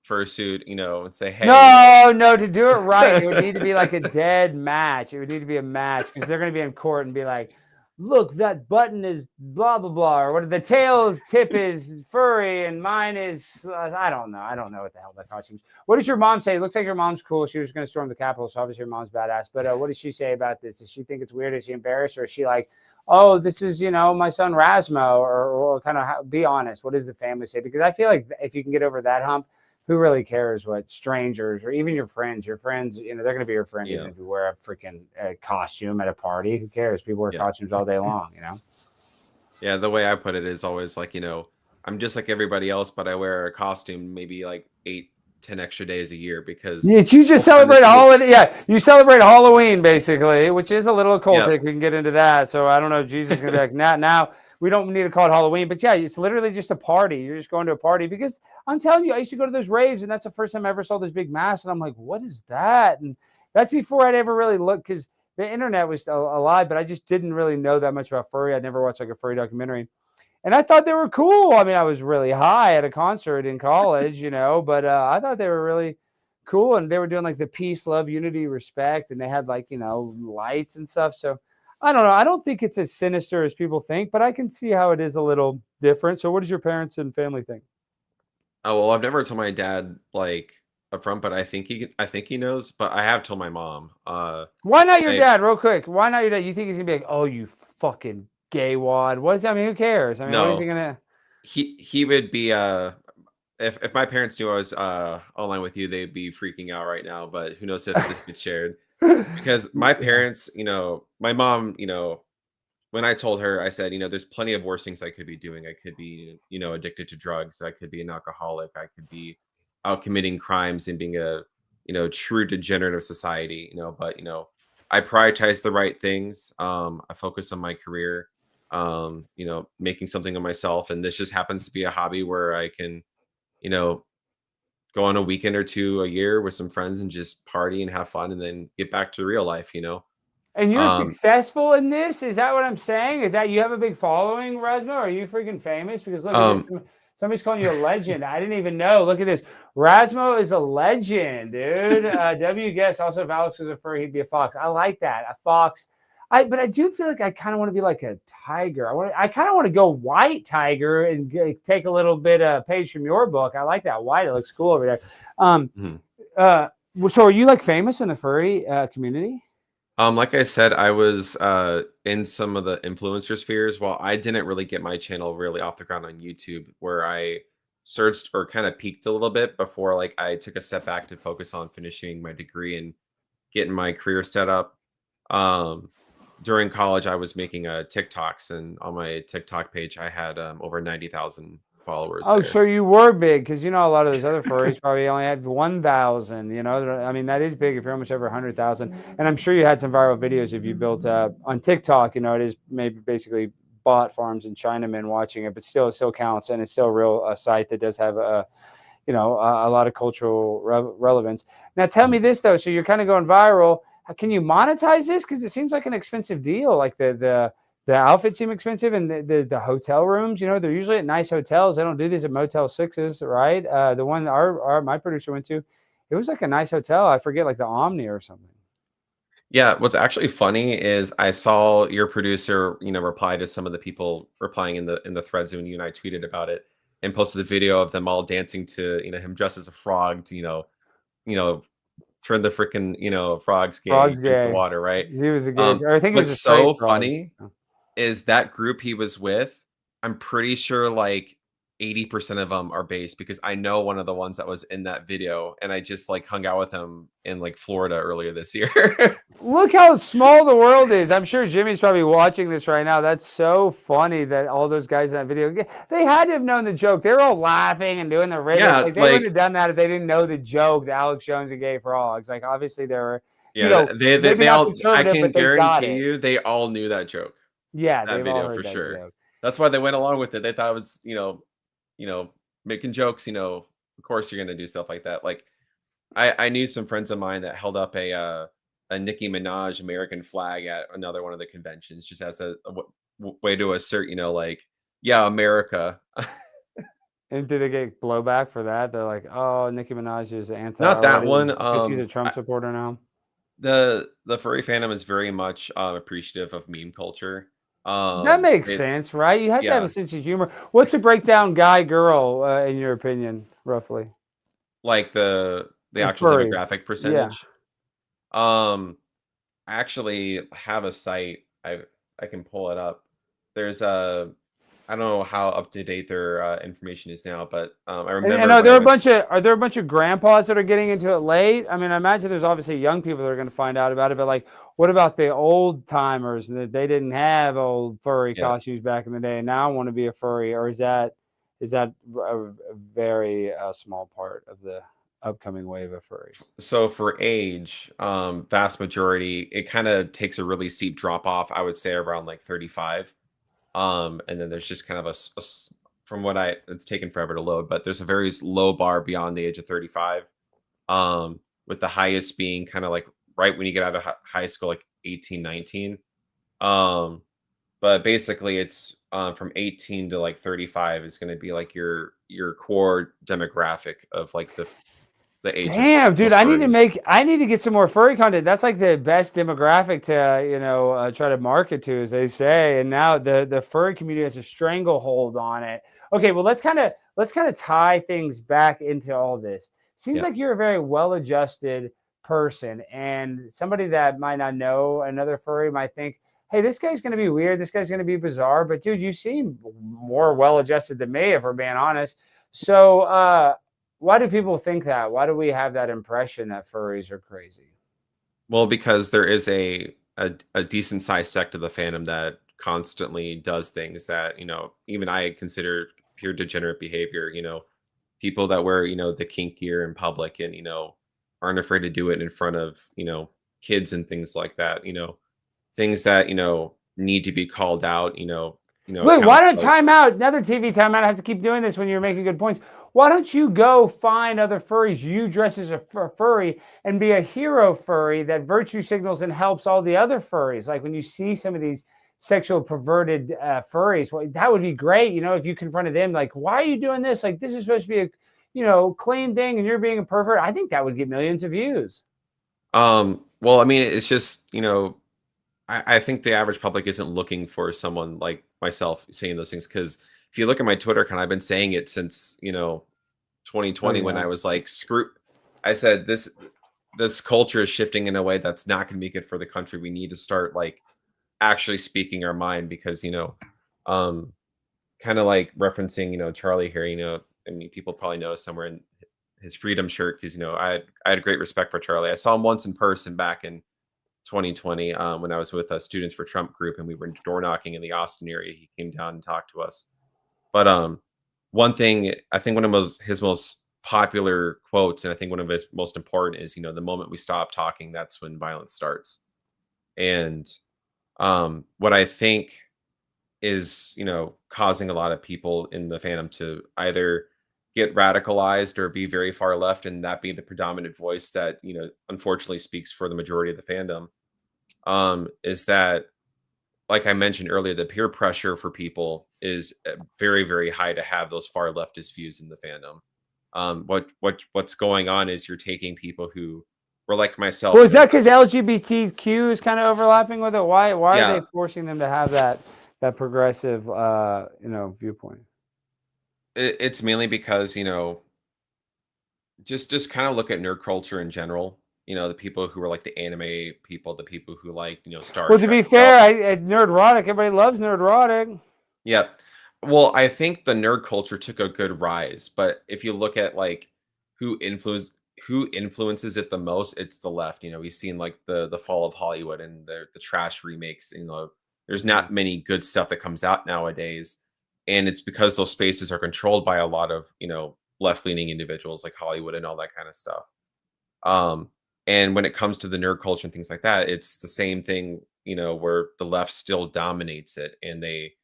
fursuit, and say, hey, no, to do it right, it would need to be like a dead match. It would need to be a match because they're going to be in court and be like, look, that button is blah blah blah, or what the tail's tip is furry and mine is I don't know. I don't know what the hell that costume is. What does your mom say? It looks like your mom's cool. She was going to storm the Capitol, so obviously your mom's badass. But what does she say about this? Does she think it's weird? Is she embarrassed, or is she like, oh, this is my son Razmo, or kind of be honest? What does the family say? Because I feel like if you can get over that hump, who really cares what strangers or even your friends, they're going to be your friend even yeah, if you wear a freaking costume at a party. Who cares? People wear yeah, costumes all day long. yeah. The way I put it is always like, I'm just like everybody else, but I wear a costume maybe like 8, 10 extra days a year Yeah, because you just most of them celebrate is a in this. holiday. Yeah, you celebrate Halloween basically, which is a little Yeah, occultic. We can get into that. So I don't know if Jesus is gonna be like, now we don't need to call it Halloween, but yeah, it's literally just a party. You're just going to a party because I'm telling you, I used to go to those raves, and that's the first time I ever saw this big mass, and I'm like, what is that? And that's before I'd ever really looked because the internet was alive, but I just didn't really know that much about furry. I'd never watched like a furry documentary. And I thought they were cool. I mean, I was really high at a concert in college, but I thought they were really cool. And they were doing like the peace, love, unity, respect, and they had like lights and stuff. So I don't know. I don't think it's as sinister as people think, but I can see how it is a little different. So what does your parents and family think? oh well, I've never told my dad like upfront, but I think he knows. But I have told my mom. Why not your I dad, real quick? Why not your dad? You think he's gonna be like, oh, you fucking gay wad? What is that? I mean, who cares? I mean, what is he No, gonna? he would be if my parents knew I was online with you, they'd be freaking out right now. But who knows if this gets shared? Because my Yeah. parents, my mom, when I told her, I said, there's plenty of worse things I could be doing. I could be, addicted to drugs. I could be an alcoholic. I could be out committing crimes and being a, true degenerate of society, but, I prioritize the right things. I focus on my career, making something of myself. And this just happens to be a hobby where I can, you know, go on a weekend or two a year with some friends and just party and have fun and then get back to real life. And you're Um, successful in this? Is that what I'm saying? Is that you have a big following, Razmo? Are you freaking famous? Because look at this. um, Somebody's calling you a legend. I didn't even know. Look at this. Razmo is a legend, dude. W guess also if Alex was a fur, he'd be a fox. I like that. A fox. But I do feel like I kind of want to be like a tiger. I kind of want to go white tiger and take a little bit page from your book. I like that white. It looks cool over there. Um, mhm. uh, so are you like famous in the furry community? Like I said, I was in some of the influencer spheres. While I didn't really get my channel really off the ground on YouTube, where I searched or kind of peaked a little bit before like I took a step back to focus on finishing my degree and getting my career set up. Um, During college, I was making TikToks, and on my TikTok page, I had over 90,000 followers Oh, there. so you were big because a lot of those other furries probably only had 1,000. I mean that is big if you're almost over 100,000. And I'm sure you had some viral videos if you built on TikTok. It is maybe basically bot farms and Chinamen watching it, but still, it still counts, and it's still a real site that does have a lot of cultural relevance. Now, tell me Mhm. this though. So you're kind of going viral. Can you monetize this? Because it seems like an expensive deal. Like the outfits seem expensive, and the hotel rooms. They're usually at nice hotels. They don't do these at Motel Sixes, right? The one my producer went to, it was like a nice hotel. I forget, like the Omni or something. Yeah, what's actually funny is I saw your producer, reply to some of the people replying in the threads when you and I tweeted about it and posted the video of them all dancing to, him dressed as a frog to, you know, turn the freaking, frogs gay, Frog's drink the gay. water, right? He was a gay, or I think he was What's a straight so frog. funny is that group he was with, I'm pretty sure like 80% of them are based because I know one of the ones that was in that video and I just like hung out with him in like Florida earlier this year. Look how small the world is. I'm sure Jimmy's probably watching this right now. That's so funny that all those guys in that video, they had to have known the joke. They're all laughing and doing the ribbons. Yeah, Like they wouldn't like have done that if they didn't know the joke that Alex Jones and gay frogs. Like obviously they were, yeah, maybe they not all I conservative, can but they got guarantee it. you they all knew that joke, Yeah, that they've all video for heard that sure. joke. That's why they went along with it. They thought it was, you know, making jokes, of course you're gonna do stuff like that. Like I knew some friends of mine that held up a Nicki Minaj American flag at another one of the conventions just as a way to assert, like, yeah, America. And did they get blowback for that? They're like, "Oh, Nicki Minaj is anti Not that already one. because she's a Trump supporter now." The furry fandom is very much appreciative of meme culture. That makes It sense, right? You have to have a Yeah, sense of humor. What's a breakdown guy girl in your opinion, roughly? like the The actual furries. demographic Yeah. percentage. Um, I actually have a site. I can pull it up. There's a I don't know how up to date their information is now, but I And remember are when there I a went bunch of grandpas that are getting into it late? I mean, I imagine there's obviously young people that are going to find out about it, but like, what about the old timers that they didn't have old furry yeah. costumes back in the day and now want to be a furry, or is that a very small part of the upcoming wave of furries? So for age, vast majority, it kind of takes a really steep drop off. I would say around like 35. And then there's just kind of from what it's taken forever to load, but there's a very low bar beyond the age of 35. With the highest being kind of like right when you get out of high school, like 18, 19. Um, but basically it's from 18 to like 35 is going to be like your core demographic of like the age of Damn, dude, most furries. I need to get some more furry content. That's like the best demographic to, try to market to, as they say. And now the furry community has a stranglehold on it. Okay, well, let's kind of tie things back into all this. Seems Yeah. like you're a very well-adjusted person, and somebody that might not know another furry might think, "Hey, this guy's going to be weird. This guy's going to be bizarre." But dude, you seem more well-adjusted than me, if we're being honest. So, why do people think that? Why do we have that impression that furries are crazy? Well, because there is a decent sized sect of the fandom that constantly does things that, even I consider pure degenerate behavior, people that wear, the kink gear in public and, aren't afraid to do it in front of, kids and things like that, things that, need to be called out, Wait, why accounts don't like time out? Another TV timeout. I have to keep doing this when you're making good points. Why don't you go find other furries? You dress as a furry and be a hero furry that virtue signals and helps all the other furries. Like when you see some of these sexual perverted furries, well, that would be great. If you confronted them, like, why are you doing this? Like, this is supposed to be a, clean thing, and you're being a pervert. I think that would get millions of views. well, I mean, it's just, I think the average public isn't looking for someone like myself saying those things because if you look at my Twitter account, I've been saying it since 2020 when Yeah. I was like, screw. I said this culture is shifting in a way that's not going to be good for the country. We need to start like actually speaking our mind because um, kind of like referencing Charlie here. I mean, people probably know somewhere in his freedom shirt because I had great respect for Charlie. I saw him once in person back in 2020 when I was with Students for Trump group and we were door knocking in the Austin area. He came down and talked to us. But one thing I think one of his most popular quotes, and I think one of his most important is, the moment we stop talking, that's when violence starts. And what I think is, causing a lot of people in the fandom to either get radicalized or be very far left, and that being the predominant voice that, unfortunately speaks for the majority of the fandom is that, like I mentioned earlier, the peer pressure for people is very, very high to have those far leftist views in the fandom. What's going on is you're taking people who were like myself, Well, is that because LGBTQ is kind of overlapping with it? Why are yeah, they forcing them to have that progressive viewpoint? it's mainly because just kind of look at nerd culture in general. The people who are like the anime people, the people who like Star Well, to Trek. be fair, nerdrotic. Everybody loves nerdrotic. Yeah. Well, I think the nerd culture took a good rise, but if you look at like who influence who influences it the most, it's the left. We've seen like the fall of Hollywood and the trash remakes. There's Yeah. not many good stuff that comes out nowadays, and it's because those spaces are controlled by a lot of left leaning individuals like Hollywood and all that kind of stuff. Um, and when it comes to the nerd culture and things like that, it's the same thing. Where the left still dominates it, and they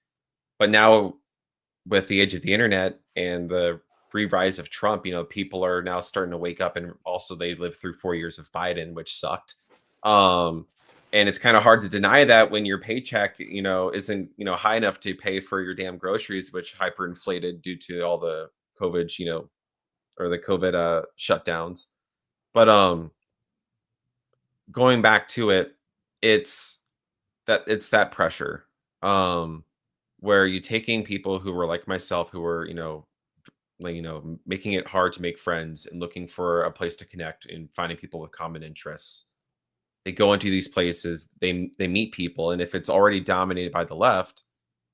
but now with the age of the internet and the re-rise of Trump, people are now starting to wake up, and also they lived through 4 years of Biden, which sucked. And it's kind of hard to deny that when your paycheck, isn't, high enough to pay for your damn groceries, which hyperinflated due to all the COVID, or the COVID shutdowns. But going back to it, it's that pressure, where you taking people who were like myself, who were, like, making it hard to make friends and looking for a place to connect and finding people with common interests. They go into these places, they meet people, and if it's already dominated by the left,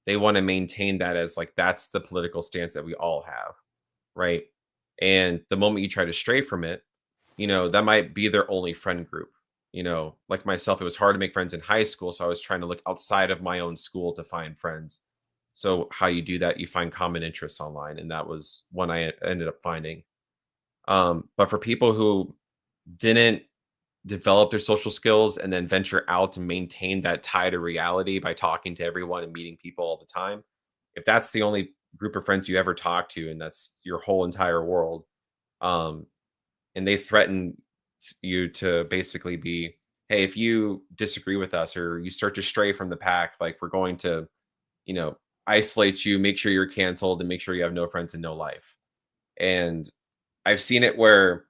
they want to maintain that as like that's the political stance that we all have, right? And the moment you try to stray from it, that might be their only friend group. Like myself, it was hard to make friends in high school, so I was trying to look outside of my own school to find friends. So how you do that, you find common interests online, and that was one I ended up finding. But for people who didn't develop their social skills and then venture out to maintain that tie to reality by talking to everyone and meeting people all the time, if that's the only group of friends you ever talk to and that's your whole entire world, and they threaten you to basically be, hey, if you disagree with us or you start to stray from the pack, like we're going to, isolate you, make sure you're canceled, and make sure you have no friends and no life. And I've seen it where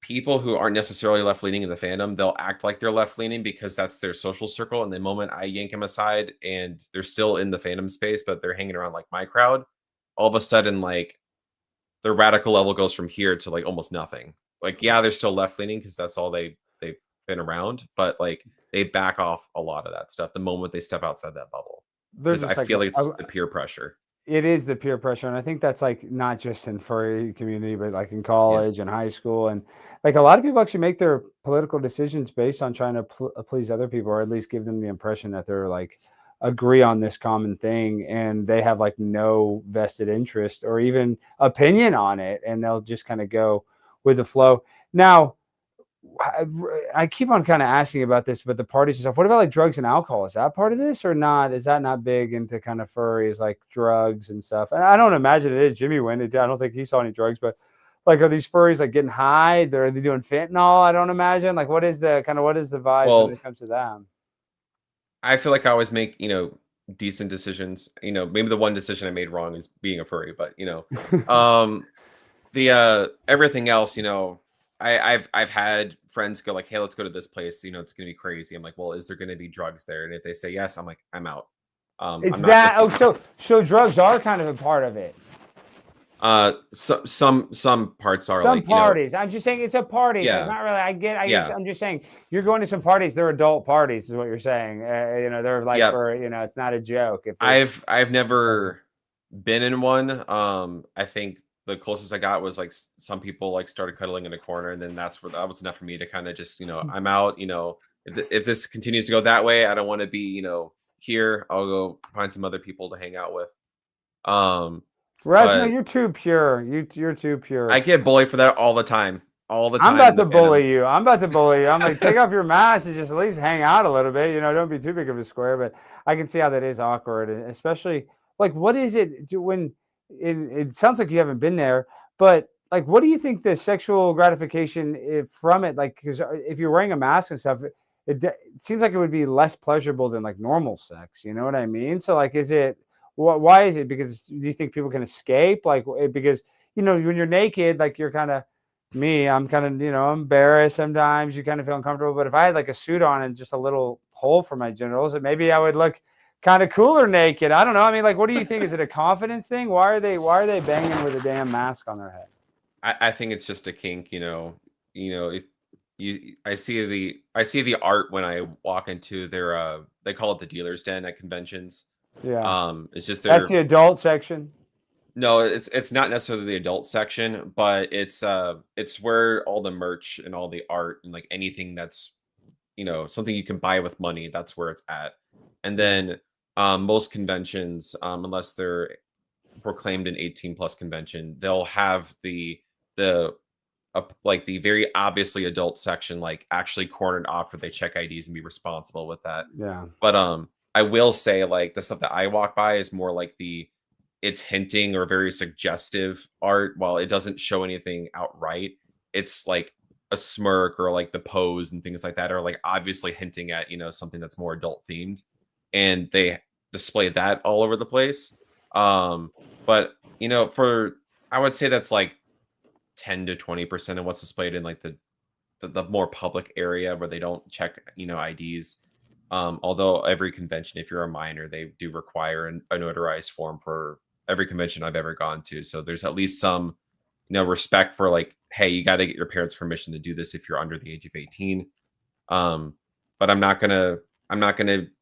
people who aren't necessarily left leaning in the fandom, they'll act like they're left leaning because that's their social circle. And the moment I yank them aside and they're still in the fandom space, but they're hanging around like my crowd, all of a sudden, like the radical level goes from here to like almost nothing. Like, yeah, they're still left leaning because that's all they've been around, but like they back off a lot of that stuff the moment they step outside that bubble. Because I feel like it's the peer pressure. It is the peer pressure, and I think that's like not just in furry community, but like in college and high school, and like a lot of people actually make their political decisions based on trying to please other people, or at least give them the impression that they're like agree on this common thing, and they have like no vested interest or even opinion on it, and they'll just kind of go with the flow. Now, I keep on kind of asking about this, but the parties and stuff. What about like drugs and alcohol? Is that part of this or not? Is that not big into kind of furries, like drugs and stuff? And I don't imagine it is. Jimmy went. I don't think he saw any drugs, but like, are these furries like getting high? Are they doing fentanyl? I don't imagine. Like, what is the vibe when it comes to them? I feel like I always make, decent decisions. Maybe the one decision I made wrong is being a furry, but the everything else, I've had friends go like, hey, let's go to this place, it's gonna be crazy. I'm like, well, is there gonna be drugs there? And if they say yes, I'm like, I'm out. It's that so drugs are kind of a part of it. Some parts are, some like, parties. I'm just saying it's a party. Yeah. So it's not really. I'm just saying you're going to some parties. They're adult parties, is what you're saying. They're like for it's not a joke. I've never been in one. I think the closest I got was like some people like started cuddling in a corner, and then that was enough for me to kind of just I'm out. If this continues to go that way, I don't want to be here. I'll go find some other people to hang out with. Razmo, you're too pure. You're too pure. I get bullied for that all the time. All the time. I'm about to bully you. I'm like, take off your mask and just at least hang out a little bit. Don't be too big of a square. But I can see how that is awkward, especially like, what is it when it sounds like you haven't been there, but like, what do you think the sexual gratification from it? Like, because if you're wearing a mask and stuff, it seems like it would be less pleasurable than like normal sex. You know what I mean? So like, is it? Why is it? Because do you think people can escape? Like, because when you're naked, like you're kind of me. I'm kind of embarrassed sometimes. You kind of feel uncomfortable. But if I had like a suit on and just a little hole for my genitals, maybe I would look kind of cooler naked. I don't know. I mean, like, what do you think? Is it a confidence thing? Why are they banging with a damn mask on their head? I think it's just a kink. I see the art when I walk into their they call it the dealer's den at conventions. Yeah. It's just that's the adult section. No, it's not necessarily the adult section, but it's where all the merch and all the art and like anything that's something you can buy with money, that's where it's at. And then most conventions, unless they're proclaimed an 18+ convention, they'll have the like the very obviously adult section, like actually cornered off where they check IDs and be responsible with that. Yeah. But I will say, like, the stuff that I walk by is more like it's hinting or very suggestive art while it doesn't show anything outright. It's like a smirk or like the pose and things like that are like obviously hinting at, something that's more adult themed. And they display that all over the place. But for I would say that's like 10 to 20% of what's displayed in like the more public area where they don't check, IDs. Although every convention, if you're a minor, they do require a notarized form for every convention I've ever gone to. So there's at least some, respect for like, hey, you got to get your parents' permission to do this if you're under the age of 18. But I'm not gonna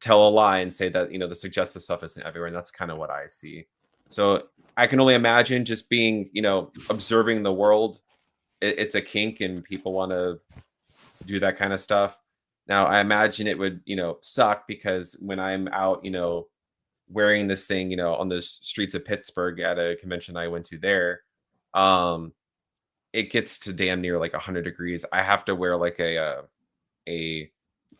tell a lie and say that the suggestive stuff isn't everywhere, and that's kind of what I see. So I can only imagine just being observing the world. It's a kink, and people want to do that kind of stuff. Now, I imagine it would, suck because when I'm out, wearing this thing, on the streets of Pittsburgh at a convention I went to there, um, it gets to damn near like 100 degrees. I have to wear like a an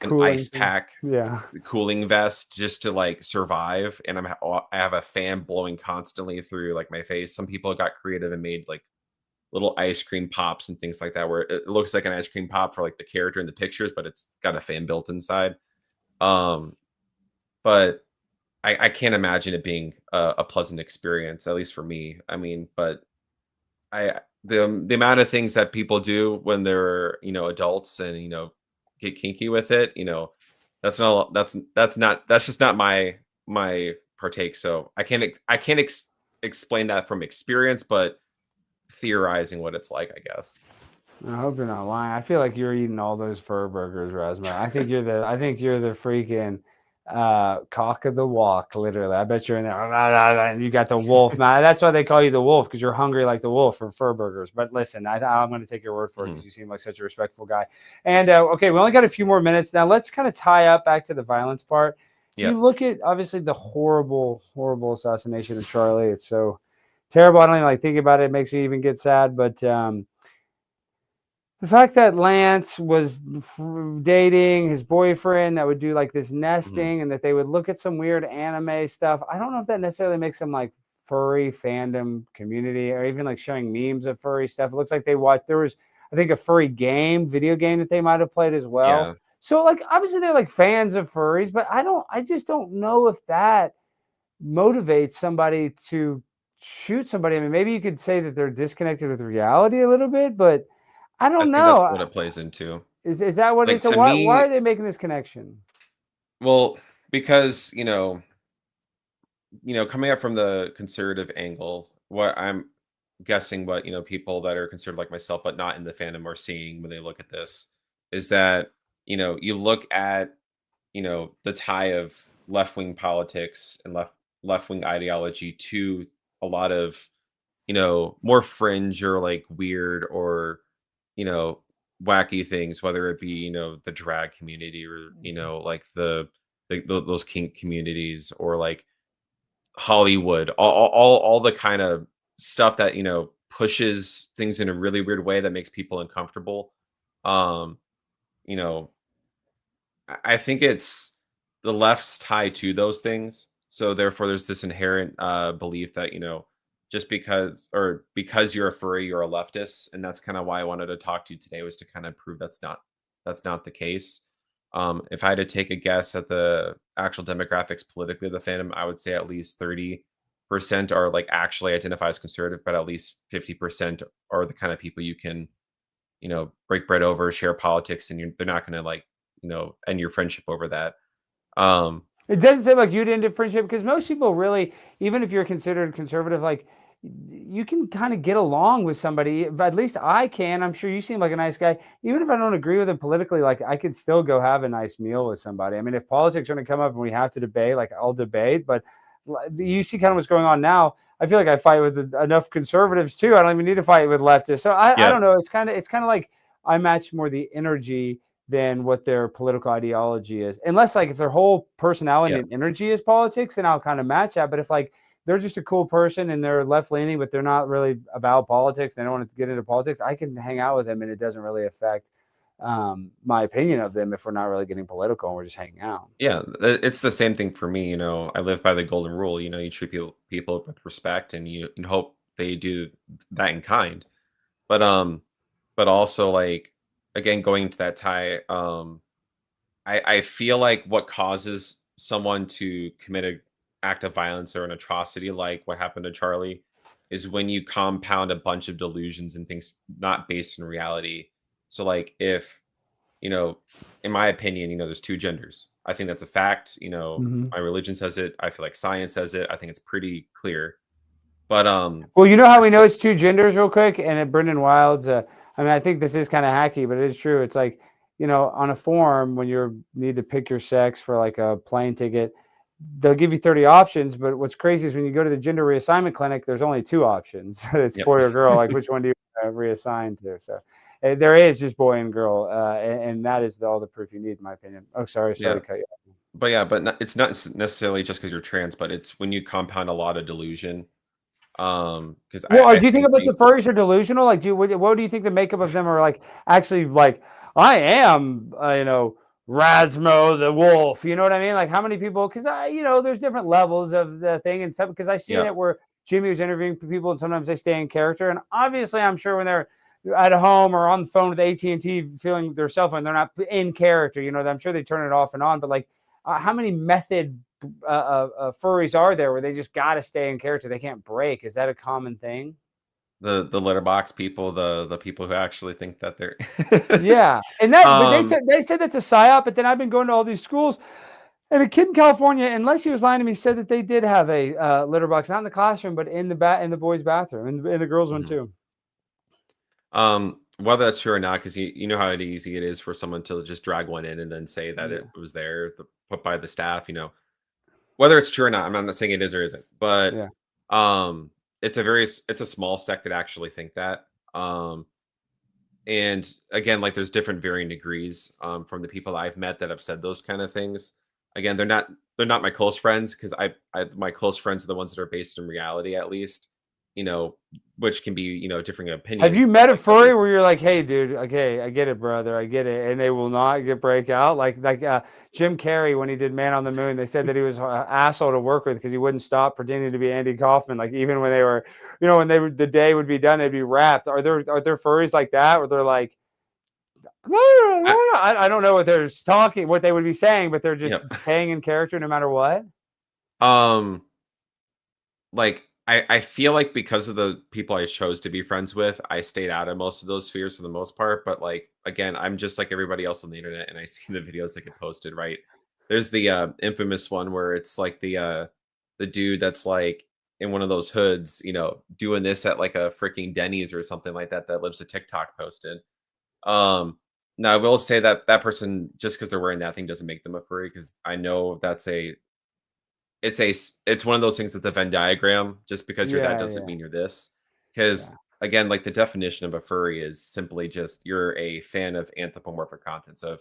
Cooling ice thing. pack Yeah. cooling vest just to like survive, and I have a fan blowing constantly through like my face. Some people got creative and made like little ice cream pops and things like that where it looks like an ice cream pop for like the character in the pictures, but it's got a fan built inside. Um, but I can't imagine it being a pleasant experience, at least for me. I mean, but the amount of things that people do when they're adults and get kinky with it, that's just not my partake. So I can't explain that from experience, but theorizing what it's like, I guess. I hope you're not lying. I feel like you're eating all those fur burgers, Razmo. I think you're the freaking cock of the walk, literally. I bet you're in there and you got the wolf. Man, that's why they call you the wolf, because you're hungry like the wolf for fur burgers. But listen, I'm going to take your word for it because you seem like such a respectful guy. And okay, we only got a few more minutes now. Let's kind of tie up back to the violence part. Yeah. You look at obviously the horrible, horrible assassination of Charlie. It's so terrible. I don't even like thinking about it. It makes me even get sad. But the fact that Lance was dating his boyfriend that would do like this nesting, and that they would look at some weird anime stuff. I don't know if that necessarily makes them like furry fandom community, or even like showing memes of furry stuff. It looks like they watched, there was, I think, a furry video game that they might have played as well. Yeah. So like obviously they're like fans of furries, but I just don't know if that motivates somebody to shoot somebody. I mean, maybe you could say that they're disconnected with reality a little bit, but I I don't think that's know. what it plays into. Is that what it Like is? So to why me, are they making this connection? well, because coming up from the conservative angle, what I'm guessing what, people that are considered like myself, but not in the fandom are seeing when they look at this is that, you look at, the tie of left-wing politics and left-wing ideology to a lot of, more fringe or like weird or, you know, wacky things, whether it be, the drag community or, like those kink communities or like Hollywood, all the kind of stuff that pushes things in a really weird way that makes people uncomfortable. Um, you know, I think it's the left's tie to those things, so therefore there's this inherent belief that just because you're a furry, you're a leftist, and that's kind of why I wanted to talk to you today was to kind of prove that's not the case. If I had to take a guess at the actual demographics politically of the fandom, I would say at least 30% are like actually identify as conservative, but at least 50% are the kind of people you can, break bread over, share politics, and they're not going to like, end your friendship over that. It doesn't seem like you'd end a friendship, because most people really, even if you're considered conservative, like you can kind of get along with somebody. But at least I can. I'm sure you seem like a nice guy. Even if I don't agree with him politically, like I could still go have a nice meal with somebody. I mean, if politics are going to come up and we have to debate, like I'll debate. But you see kind of what's going on now. I feel like I fight with enough conservatives too. I don't even need to fight with leftists. So I Yeah, don't know. It's kind of like I match more the energy than what their political ideology is. Unless like if their whole personality yeah, and energy is politics, then I'll kind of match that. But if like they're just a cool person and they're left leaning, but they're not really about politics, they don't want to get into politics, I can hang out with them and it doesn't really affect my opinion of them if we're not really getting political and we're just hanging out. Yeah, it's the same thing for me. I live by the golden rule. You treat people with respect, and you hope they do that in kind. But also like again going to that tie. I feel like what causes someone to commit an act of violence or an atrocity like what happened to Charlie is when you compound a bunch of delusions and things not based in reality. So like if you know, in my opinion, there's two genders. I think that's a fact. Mhm. My religion says it. I feel like science says it. I think it's pretty clear. But Well, you know how I we still, know it's two genders, real quick, and Brendan Wild's. I mean, I think this is kind of hacky, but it is true. It's like on a form when you need to pick your sex for like a plane ticket, they'll give you 30 options. But what's crazy is when you go to the gender reassignment clinic, there's only two options. It's yep, boy or girl. Like which one do you reassign to? So there is just boy and girl, and that is all the proof you need, in my opinion. Oh, sorry yeah. to cut you off. But it's not necessarily just because you're trans, but it's when you compound a lot of delusion. Because Well, I do you think think a bunch of furries are delusional? Like, what do you think the makeup of them are like? Actually, like, I am, Razmo the wolf. You know what I mean? Like, how many people? Because there's different levels of the thing, and some because I've seen yeah, it where Jimmy was interviewing people, and sometimes they stay in character. And obviously, I'm sure when they're at home or on the phone with AT&T, feeling their cell phone, they're not in character. I'm sure they turn it off and on. But like, how many method furries are there where they just got to stay in character? They can't break. Is that a common thing? the letterbox people, the people who actually think that they're Yeah, and but um they said that's a psyop. But then I've been going to all these schools, and a kid in California, unless he was lying to me, said that they did have a litter box, not in the classroom, but in the boys' bathroom, and in the girls' one mhm. too. Whether that's true or not, because you know how easy it is for someone to just drag one in and then say that it Yeah, was there, put by the staff. Whether it's true or not, I'm not saying it is or isn't, but yeah. um, it's a small sect that actually think that. Um, and again, like there's different varying degrees from the people I've met that have said those kind of things. Again, they're not my close friends because my close friends are the ones that are based in reality, at least. You know, which can be differing Have opinions, you but met a like at furry least where you're like, "Hey, dude, okay, I get it, brother, I get it," and they will not get break out? Like Jim Carrey when he did Man on the Moon, they said that he was an asshole to work with because he wouldn't stop pretending to be Andy Kaufman. Like even when they were, when the day would be done, they'd be wrapped. Are there furries like that where they're like, I, I don't know what they would be saying, but they're just yeah. staying in character no matter what? Um, like I feel like because of the people I chose to be friends with, I stayed out of most of those spheres for the most part. But like again, I'm just like everybody else on the internet, and I see the videos that get posted. Right? There's the infamous one where it's like the dude that's like in one of those hoods, doing this at like a freaking Denny's or something like that. That lives a TikTok posted. Um, Now I will say that that person just because they're wearing that thing doesn't make them a furry because I know that's a it's one of those things that's a Venn diagram. Just because you're that Yeah, doesn't yeah, mean you're this. yeah. Because again, like the definition of a furry is simply just you're a fan of anthropomorphic content. So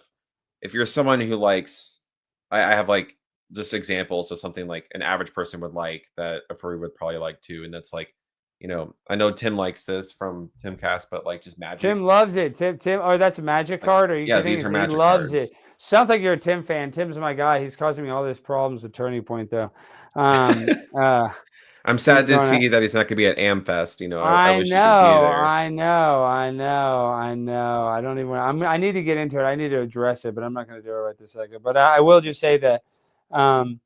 if you're someone who likes, I have like just examples of something like an average person would like that a furry would probably like too, and that's like, I know Tim likes this from Timcast, but like just magic. Tim loves it. Tim. Oh, that's a magic Like, card. Are you yeah, kidding? these are He magic loves it. cards. Sounds like you're a Tim fan. Tim's my guy. He's causing me all these problems with Turning Point, though. Um, uh, I'm he's sad to throwing. see that he's not going to be at Amfest. I I wish he could be know. there. I know. I know. I know. I don't even. I need to get into it. I need to address it, but I'm not going to do it right this second. But I will just say that. Um,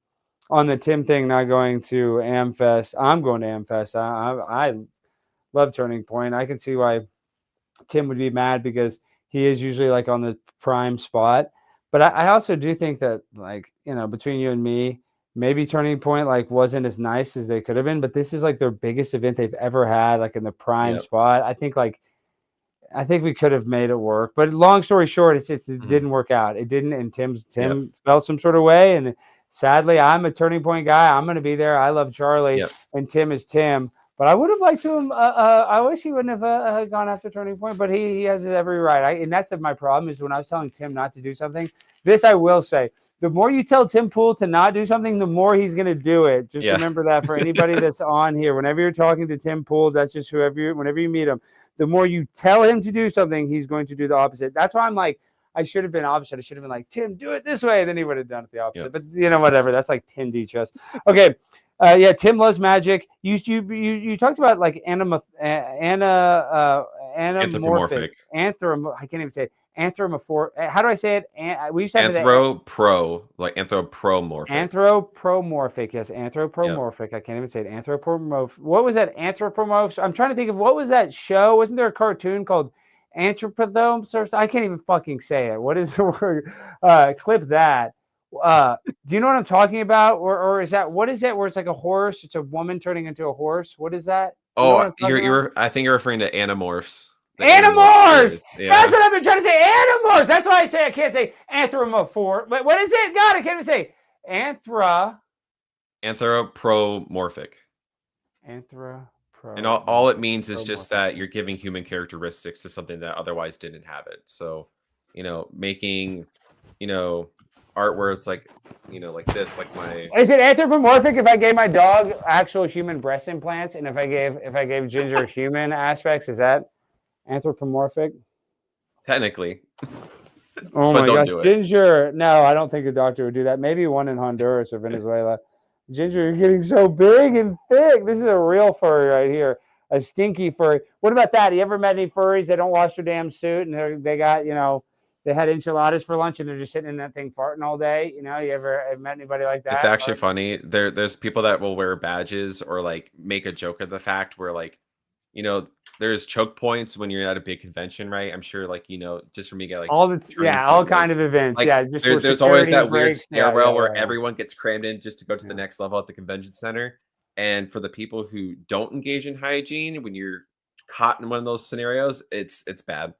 on the Tim thing, not going to Amfest. I'm going to Amfest. I love Turning Point. I can see why Tim would be mad because he is usually like on the prime spot. But I also do think that like, between you and me, maybe Turning Point like wasn't as nice as they could have been, but this is like their biggest event they've ever had, like in the prime Yep. spot. I think we could have made it work. But long story short, it Mhm. didn't work out. It didn't, and Yep. Tim felt some sort of way. And sadly, I'm a Turning Point guy. I'm gonna be there. I love Charlie, Yep. and Tim is Tim. But I would have liked to him. I wish he wouldn't have gone after Turning Point, but he has every right. And that's my problem is when I was telling Tim not to do something. This I will say: the more you tell Tim Pool to not do something, the more he's going to do it. Just Yeah. remember that for anybody that's on here. Whenever you're talking to Tim Pool, that's just whenever you meet him, the more you tell him to do something, he's going to do the opposite. That's why I'm like, I should have been opposite. I should have been like, Tim, do it this way. Then he would have done it the opposite. Yep. But whatever. That's like Tim D. Trust. Okay. Yeah, Tim loves magic. You talked about like anamorphic. I can't even say it. Anthropomorphic. How do I say it? We used to have anthropomorphic. Anthropomorphic. Yes, anthropomorphic. Yep. I can't even say it. Anthropomorphic. What was that? Anthropomorphic. I'm trying to think of what was that show? Wasn't there a cartoon called Anthropodomes or something? I can't even fucking say it. What is the word? Clip that. Do you know what I'm talking about? Or is that, what is it where it's like a horse? It's a woman turning into a horse. What is that? I think you're referring to Animorphs. Animorphs! Yeah. That's what I've been trying to say. Animorphs! That's why I say I can't say anthropomorphic. But what is it? God, I can't even say anthropomorphic. And all it means is just that you're giving human characteristics to something that otherwise didn't have it. So, making, art where it's like, like this, like my. Is it anthropomorphic if I gave my dog actual human breast implants, and if I gave Ginger human aspects? Is that anthropomorphic? Technically. Oh my gosh, Ginger! No, I don't think a doctor would do that. Maybe one in Honduras or Venezuela. Ginger, you're getting so big and thick. This is a real furry right here, a stinky furry. What about that? You ever met any furries that don't wash their damn suit and they got they had enchiladas for lunch and they're just sitting in that thing farting all day? You ever met anybody like that? It's actually funny. There's people that will wear badges or like make a joke of the fact where like, there's choke points when you're at a big convention, right? I'm sure, like, just for me, get like all kind of events. Like, just there's always that weird stairwell where everyone gets crammed in just to go to the next level at the convention center. And for the people who don't engage in hygiene, when you're caught in one of those scenarios, it's bad.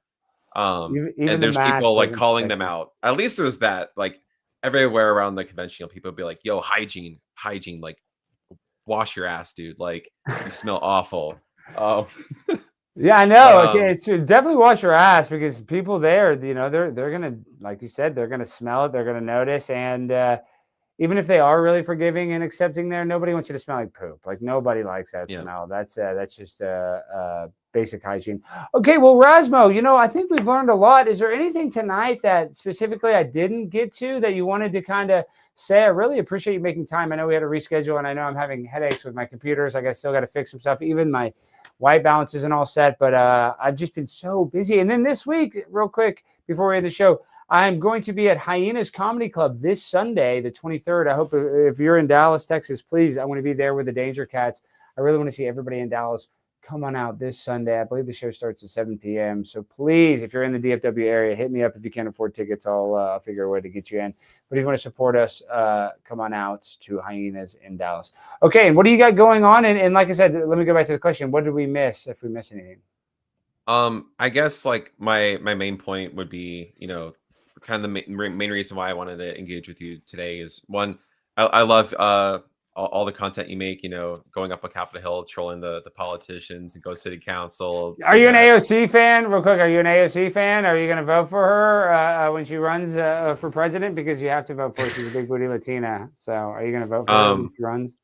And there's people like calling them out. At least there's that, like, everywhere around the convention, people be like, "Yo, hygiene, like, wash your ass, dude. Like, you smell awful." Yeah, I know. Okay, it's definitely wash your ass, because people there, they're gonna, like you said, they're gonna smell it, they're gonna notice, and even if they are really forgiving and accepting there, nobody wants you to smell like poop. Like, nobody likes that smell. That's just basic hygiene. Okay, well, Razmo, I think we've learned a lot. Is there anything tonight that specifically I didn't get to that you wanted to kind of say? I really appreciate you making time. I know we had to reschedule, and I know I'm having headaches with my computers. I still got to fix some stuff. Even my white balance isn't all set, but I've just been so busy. And then this week, real quick, before we end the show, I'm going to be at Hyenas Comedy Club this Sunday, the 23rd. I hope if you're in Dallas, Texas, please, I want to be there with the Danger Cats. I really want to see everybody in Dallas. Come on out this Sunday. I believe the show starts at 7 p.m. So please, if you're in the DFW area, hit me up. If you can't afford tickets, I'll figure a way to get you in. But if you want to support us, come on out to Hyenas in Dallas. Okay, and what do you got going on? And like I said, let me go back to the question. What did we miss, if we missed anything? I guess like my main point would be, kind of the main reason why I wanted to engage with you today is, one, I love all the content you make, going up on Capitol Hill, trolling the politicians and go city council. Are you an AOC fan? Real quick, are you an AOC fan? Are you going to vote for her when she runs for president? Because you have to vote for her. She's a big booty Latina. So are you going to vote for her when she runs?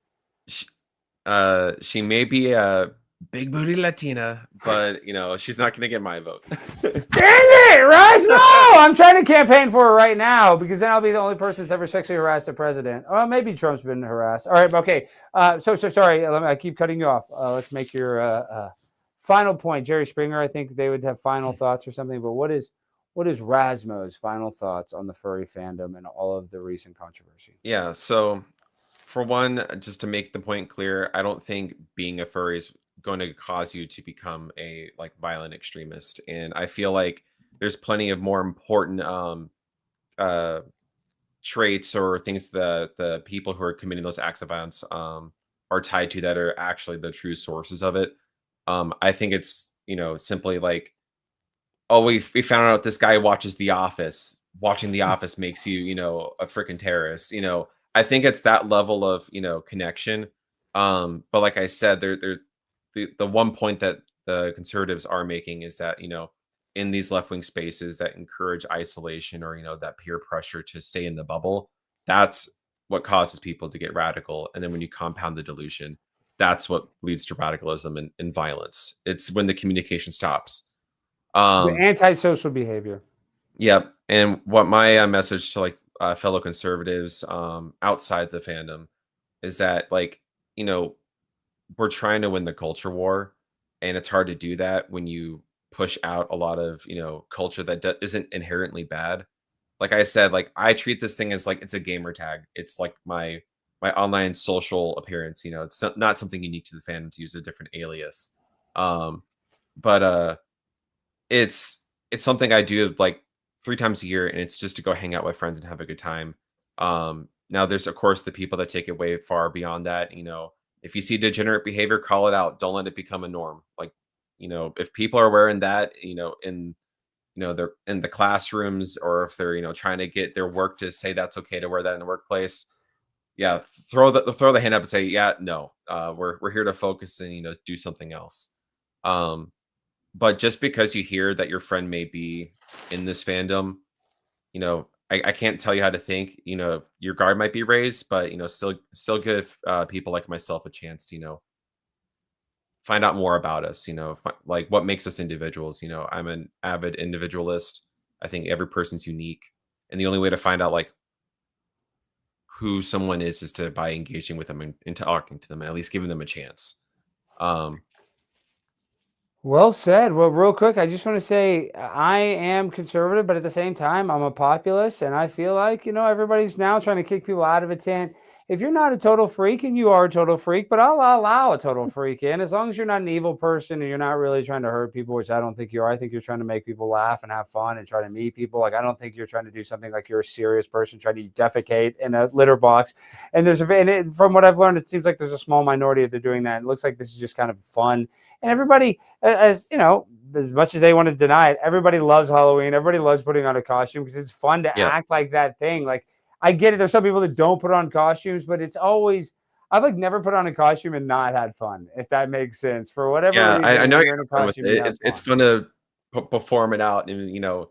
She may be a big booty Latina, but she's not going to get my vote. Dang it, Razmo! I'm trying to campaign for her right now, because then I'll be the only person that's ever sexually harassed a president. Oh, maybe Trump's been harassed. All right, okay. So sorry. I keep cutting you off. Let's make your final point. Jerry Springer, I think they would have final thoughts or something. But what is Razmo's final thoughts on the furry fandom and all of the recent controversy? Yeah. So, for one, just to make the point clear, I don't think being a furry is going to cause you to become a violent extremist, and I feel like there's plenty of more important traits or things that the people who are committing those acts of violence are tied to that are actually the true sources of it. I think it's simply like, oh, we found out this guy watches The Office. Watching The Office makes you a freaking terrorist. I think it's that level of connection. But like I said, the one point that the conservatives are making is that, in these left-wing spaces that encourage isolation or, that peer pressure to stay in the bubble, That's what causes people to get radical. And then when you compound the delusion, that's what leads to radicalism and violence. It's when the communication stops. The Um, antisocial behavior. Yep. And what my message to like fellow conservatives outside the fandom is that like, you know, we're trying to win the culture war, and it's hard to do that when you push out a lot of, culture that isn't inherently bad. Like I said, like I treat this thing as like it's a gamer tag. It's like my online social appearance, it's not something unique to the fandom to use a different alias. Um but it's something I do like 3 times a year, and it's just to go hang out with friends and have a good time. Now there's, of course, the people that take it way far beyond that, if you see degenerate behavior, call it out. Don't let it become a norm. Like, if people are wearing that, they're in the classrooms, or if they're, trying to get their work to say that's okay to wear that in the workplace, yeah, throw the hand up and say, "Yeah, no. We're here to focus and, do something else." Um but just because you hear that your friend may be in this fandom, I can't tell you how to think. Your guard might be raised, but still give people like myself a chance to find out more about us. Like what makes us individuals. I'm an avid individualist. I think every person's unique, and the only way to find out like who someone is to by engaging with them and talking to them, and at least giving them a chance. Um, Well said. Well, real quick, I just want to say I am conservative, but at the same time, I'm a populist, and I feel like, everybody's now trying to kick people out of a tent. If you're not a total freak, and you are a total freak, but I'll allow a total freak in as long as you're not an evil person and you're not really trying to hurt people, which I don't think you are. I think you're trying to make people laugh and have fun and try to meet people. Like, I don't think you're trying to do something like you're a serious person trying to defecate in a litter box. And from what I've learned, it seems like there's a small minority that are doing that. It looks like this is just kind of fun. And everybody, as as much as they want to deny it, everybody loves Halloween. Everybody loves putting on a costume because it's fun to yeah, act like that thing. Like, I get it. There's some people that don't put on costumes, but it's always, I've like never put on a costume and not had fun, if that makes sense. For whatever yeah. I reason, know when you're you're in a having fun with costume, you it. have It's fun. fun to perform it out and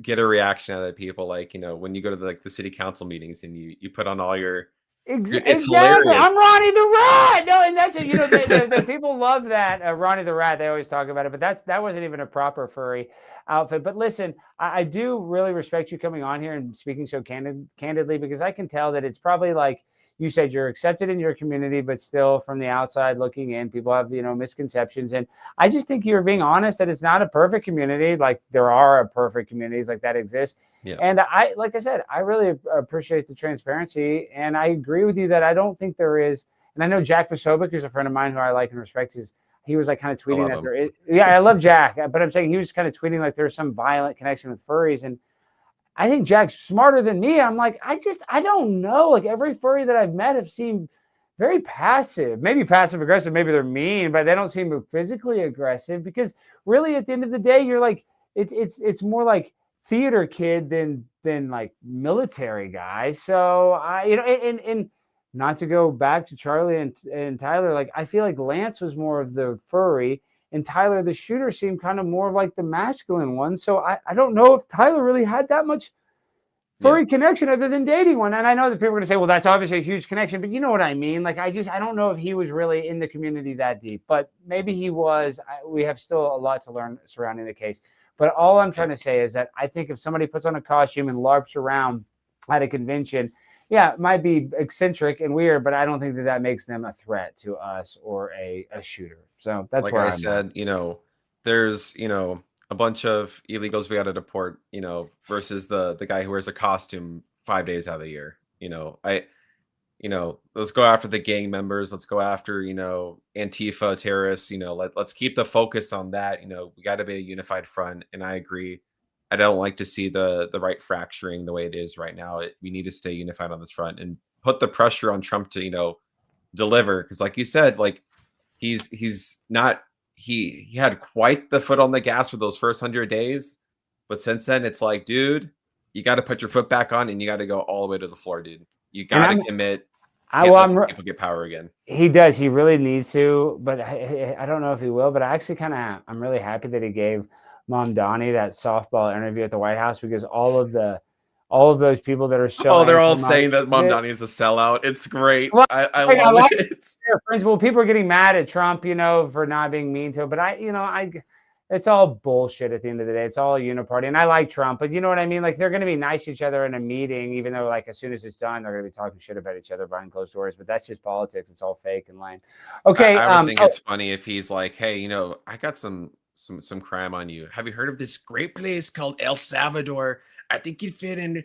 get a reaction out of people. Like when you go to the city council meetings and you put on all your, it's Exactly. hilarious. I'm Ronnie the Rat. No, and that's it. The people love that Ronnie the Rat. They always talk about it, but that wasn't even a proper furry outfit. But listen, I do really respect you coming on here and speaking so candidly, because I can tell that it's probably like you said, you're accepted in your community, but still from the outside looking in, people have misconceptions. And I just think you're being honest that it's not a perfect community. Like, there are perfect communities like that exist. Yeah, And like I said, I really appreciate the transparency, and I agree with you that I don't think there is. And I know Jack Posobiec, who's a friend of mine who I like and respect, he was like kind of I tweeting love that them. there is. Yeah, I love Jack, but I'm saying he was kind of tweeting like there's some violent connection with furries, and I think Jack's smarter than me. I'm like, I don't know. Like, every furry that I've met have seemed very passive, maybe passive aggressive, maybe they're mean, but they don't seem physically aggressive, because really at the end of the day, you're like, it's more like theater kid than like military guy. So and not to go back to Charlie and Tyler, like I feel like Lance was more of the furry, and Tyler the shooter seemed kind of more like the masculine one. So I don't know if Tyler really had that much Yeah, furry connection other than dating one. And I know that people are going to say, well, that's obviously a huge connection, but you know what I mean? Like, I don't know if he was really in the community that deep, but maybe he was. We have still a lot to learn surrounding the case. But all I'm yeah, trying to say is that I think if somebody puts on a costume and LARPs around at a convention, yeah, it might be eccentric and weird, but I don't think that makes them a threat to us or a shooter. So that's like where I I'm at. said, there's a bunch of illegals we got to deport, versus the guy who wears a costume 5 days out of the year. Let's go after the gang members. Let's go after, Antifa terrorists. Let's keep the focus on that. We got to be a unified front. And I agree. I don't like to see the right fracturing the way it is right now. We need to stay unified on this front and put the pressure on Trump to, deliver. Because, like you said, like he's not he had quite the foot on the gas for those first 100 days, but since then it's like, dude, you got to put your foot back on and you got to go all the way to the floor, dude. You And got to commit. I, Can't well, let these people get power again. he does. He really needs to, but I don't know if he will. But I actually I'm really happy that he gave Mom Donnie that softball interview at the White House, because all of those people that are so Oh, they're all anti-MAGA saying that Mom shit. Donnie is a sellout. It's great. Well, I like, I love like it. their friends. Well, people are getting mad at Trump, for not being mean to him. But it's all bullshit at the end of the day. It's all a uniparty. And I like Trump, but you know what I mean? Like, they're going to be nice to each other in a meeting, even though, like, as soon as it's done, they're going to be talking shit about each other behind closed doors. But that's just politics. It's all fake and lame. Okay. I would think it's funny if he's like, hey, I got some crime on you. Have you heard of this great place called El Salvador? I think you'd fit in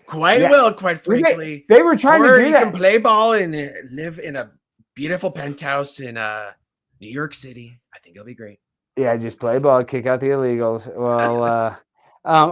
quite well, quite frankly. They were trying to do you that. can play ball and live in a beautiful penthouse in New York City. I think it'll be great. Yeah, just play ball, kick out the illegals. Well,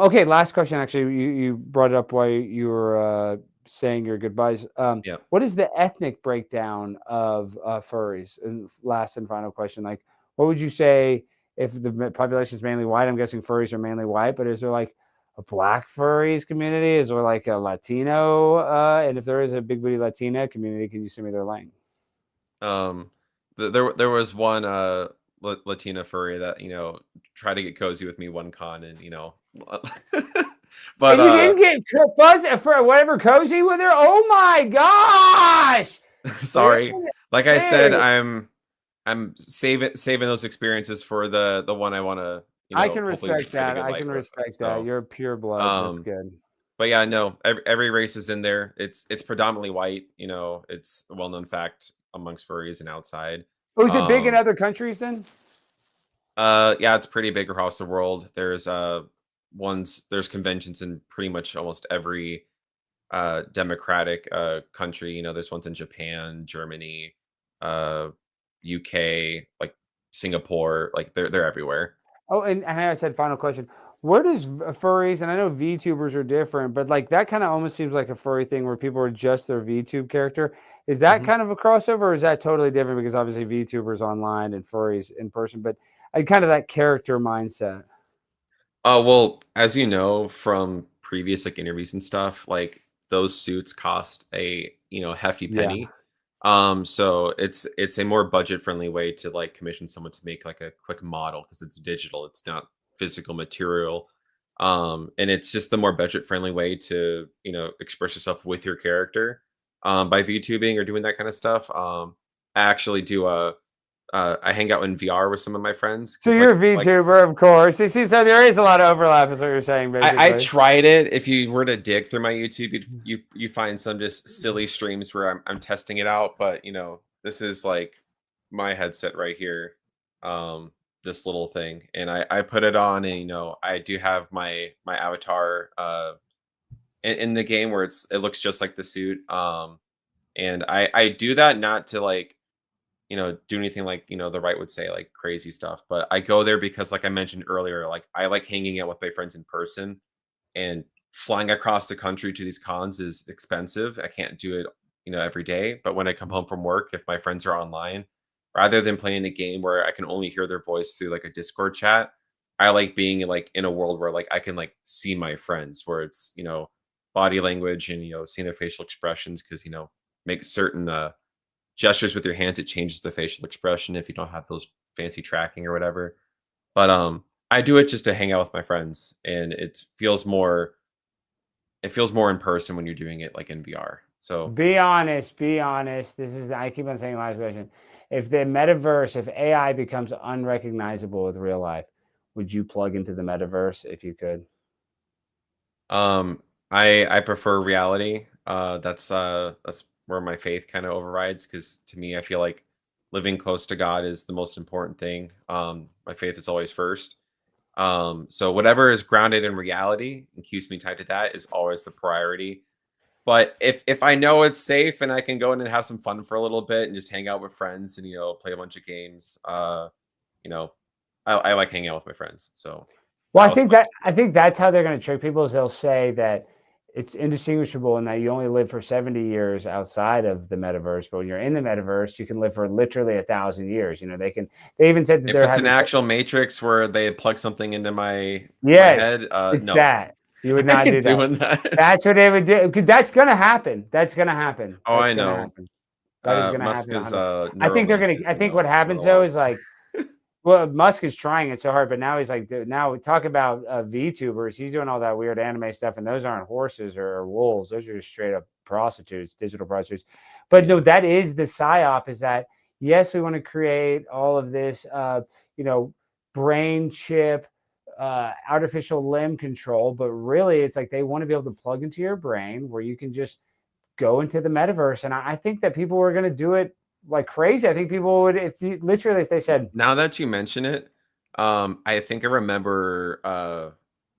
okay, last question. Actually, you brought it up while you were saying your goodbyes. Yeah. What is the ethnic breakdown of furries? And last and final question, like, what would you say if the population is mainly white? I'm guessing furries are mainly white, but is there like a black furries community? Is there like a Latino? And if there is a big booty Latina community, can you send me their link? There was one Latina furry that tried to get cozy with me one con, and but and you didn't get fuzz for whatever cozy with her. Oh my gosh! Sorry, like I said, I'm saving those experiences for the one I want to. I can respect that. I can respect that. You're pure blood. That's good. But yeah, no, every race is in there. It's predominantly white. It's a well-known fact amongst furries and outside. Oh, is it big in other countries then? Yeah, it's pretty big across the world. There's there's conventions in pretty much almost every democratic country. There's ones in Japan, Germany, UK, like Singapore, like they're everywhere. Oh, and I said final question. Where does furries, and I know VTubers are different, but like that kind of almost seems like a furry thing where people are just their VTube character. Is that kind of a crossover, or is that totally different? Because obviously VTubers online and furries in person, but kind of that character mindset. Oh, well, as you know from previous like interviews and stuff, like those suits cost a hefty penny. So it's a more budget friendly way to like commission someone to make like a quick model because it's digital, it's not physical material. And it's just the more budget friendly way to express yourself with your character by VTubing or doing that kind of stuff. I actually do I hang out in VR with some of my friends. So you're a VTuber, of course. You see, so there is a lot of overlap, is what you're saying, basically. I tried it. If you were to dig through my YouTube, you find some just silly streams where I'm testing it out. But this is like my headset right here, this little thing, and I put it on, and I do have my avatar in the game where it looks just like the suit. And I do that not to like do anything like, the right would say like crazy stuff. But I go there because like I mentioned earlier, like I like hanging out with my friends in person, and flying across the country to these cons is expensive. I can't do it, every day. But when I come home from work, if my friends are online, rather than playing a game where I can only hear their voice through like a Discord chat, I like being like in a world where like I can like see my friends, where it's, body language and, seeing their facial expressions. Cause, make certain, gestures with your hands, it changes the facial expression if you don't have those fancy tracking or whatever. But I do it just to hang out with my friends, and it feels more in person when you're doing it like in VR. So be honest. I keep on saying last question. If the metaverse, if AI becomes unrecognizable with real life, would you plug into the metaverse if you could? I prefer reality. That's where my faith kind of overrides, because to me I feel like living close to God is the most important thing. My faith is always first. So whatever is grounded in reality and keeps me tied to that is always the priority. But if I know it's safe and I can go in and have some fun for a little bit and just hang out with friends and play a bunch of games, I like hanging out with my friends. So well, I think that's how they're going to trick people, is they'll say that it's indistinguishable and that you only live for 70 years outside of the metaverse, but when you're in the metaverse, you can live for literally 1,000 years. They even said that if it's an actual Matrix where they plug something into my head, it's no. that. You would not do that. That's what they would do. Because that's going to happen. Oh, I know. That is going to happen. Musk is, I think they're going to. I think what happens though is like Well, Musk is trying it so hard, but now he's like, now we talk about VTubers. He's doing all that weird anime stuff, and those aren't horses or wolves. Those are just straight up prostitutes, digital prostitutes. But no, that is the psyop. Is that yes, we want to create all of this, brain chip, artificial limb control, but really, it's like they want to be able to plug into your brain where you can just go into the metaverse. And I think that people were going to do it like crazy. I think people would, if they said, Now that you mention it, I think I remember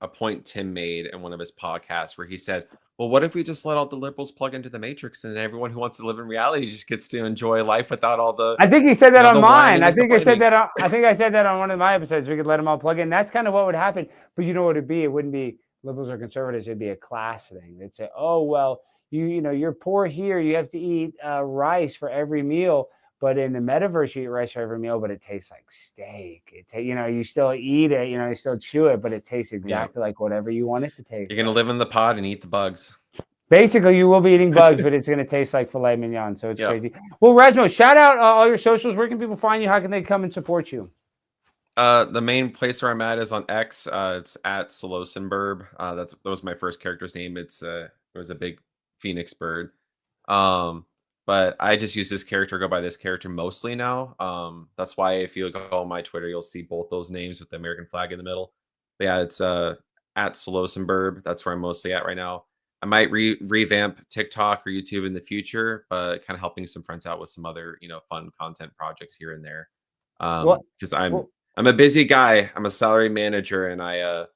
a point Tim made in one of his podcasts where he said, "Well, what if we just let all the liberals plug into the matrix, and then everyone who wants to live in reality just gets to enjoy life without all the." I think he said that on the mine. whining I and think I said complaining. that. I think I said that on one of my episodes. We could let them all plug in. That's kind of what would happen. But you know what it'd be? It wouldn't be liberals or conservatives. It'd be a class thing. They'd say, "Oh well, you're poor here. You have to eat rice for every meal." But in the metaverse, you eat rice for every meal, but it tastes like steak. You still eat it. You still chew it, but it tastes Yeah, exactly like whatever you want it to taste. you're gonna live in the pod and eat the bugs. Basically, you will be eating bugs, but it's going to taste like filet mignon. So it's Yep. crazy. Well, Razmo, shout out all your socials. Where can people find you? How can they come and support you? The main place where I'm at is on X. It's at Solosenberb. That was my first character's name. It was a big phoenix bird. But I just use this character, go by this character mostly now. That's why if you go on my Twitter, you'll see both those names with the American flag in the middle. But yeah, it's at Solosenberb. That's where I'm mostly at right now. I might revamp TikTok or YouTube in the future, but kind of helping some friends out with some other, fun content projects here and there. What? Because I'm Well, a busy guy. I'm a salary manager, and I, oh,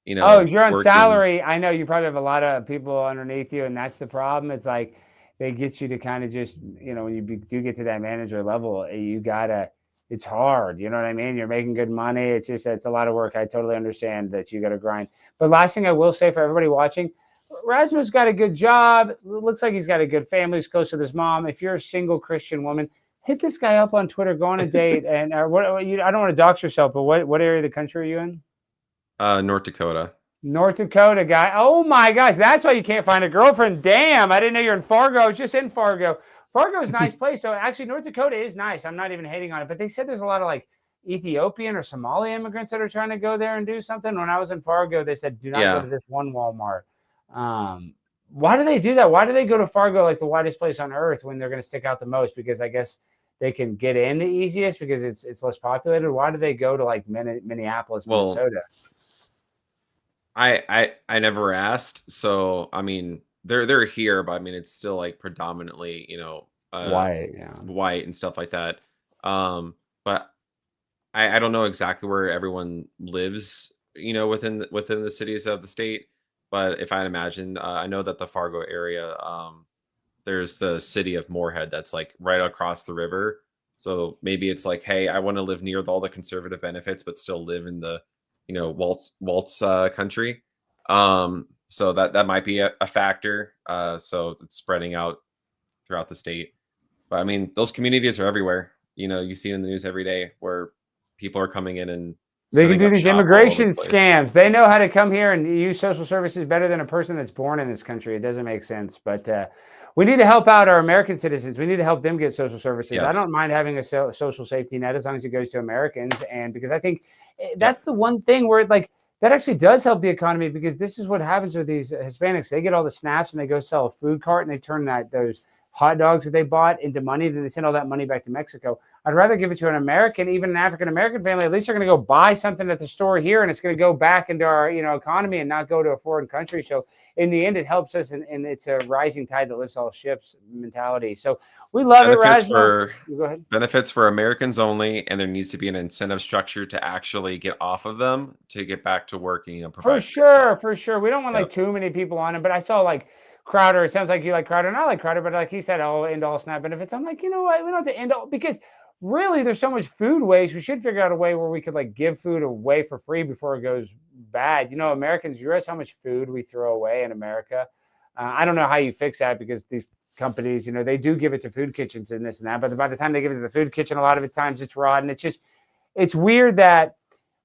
if you're on work in. salary, I know you probably have a lot of people underneath you, and that's the problem. It's like they get you to kind of just, when you do get to that manager level, it's hard. You know what I mean? You're making good money. It's a lot of work. I totally understand that you got to grind. But last thing I will say for everybody watching, Rasmus got a good job. Looks like he's got a good family. He's close with his mom. If you're a single Christian woman, hit this guy up on Twitter. Go on a date. And I don't want to dox yourself, but what area of the country are you in? North Dakota. North Dakota guy. Oh my gosh, that's why you can't find a girlfriend. Damn, I didn't know you're in Fargo. I was just in Fargo. Fargo is a nice place. So actually, North Dakota is nice. I'm not even hating on it, but they said there's a lot of like Ethiopian or Somali immigrants that are trying to go there and do something. When I was in Fargo, they said, do not go to this one Walmart. Why do they do that? Why do they go to Fargo, like the whitest place on earth, when they're going to stick out the most? Because I guess they can get in the easiest because it's less populated. Why do they go to like Minneapolis, Minnesota? I never asked. So I mean, they're here, but I mean, it's still like predominantly, white and stuff like that. But I don't know exactly where everyone lives, within the cities of the state. But if I imagine, I know that the Fargo area, there's the city of Moorhead that's like right across the river. So maybe it's like, hey, I want to live near all the conservative benefits, but still live in the, Walt's country. So that might be a factor. So it's spreading out throughout the state. But I mean, those communities are everywhere. You see in the news every day where people are coming in and they can do these immigration scams. They know how to come here and use social services better than a person that's born in this country. It doesn't make sense. But we need to help out our American citizens. We need to help them get social services. Yes. I don't mind having a social safety net as long as it goes to Americans. And because I think that's the one thing where that actually does help the economy, because this is what happens with these Hispanics. They get all the snaps and they go sell a food cart and they turn those hot dogs that they bought into money. Then they send all that money back to Mexico. I'd rather give it to an American, even an African-American family. At least they're going to go buy something at the store here, and it's going to go back into our economy and not go to a foreign country. So in the end, it helps us, and it's a rising tide that lifts all ships mentality. So we love it, Razmo. Go ahead. Benefits for Americans only, and there needs to be an incentive structure to actually get off of them to get back to working. For sure. We don't want too many people on it, but I saw Crowder. It sounds like you like Crowder, and I like Crowder, but like he said, end all SNAP benefits. I'm like, you know what? We don't have to end all, because really there's so much food waste. We should figure out a way where we could give food away for free before it goes bad. Americans, you realize how much food we throw away in America. I don't know how you fix that, because these companies, they do give it to food kitchens and this and that, but by the time they give it to the food kitchen, a lot of the times it's rotten. It's weird that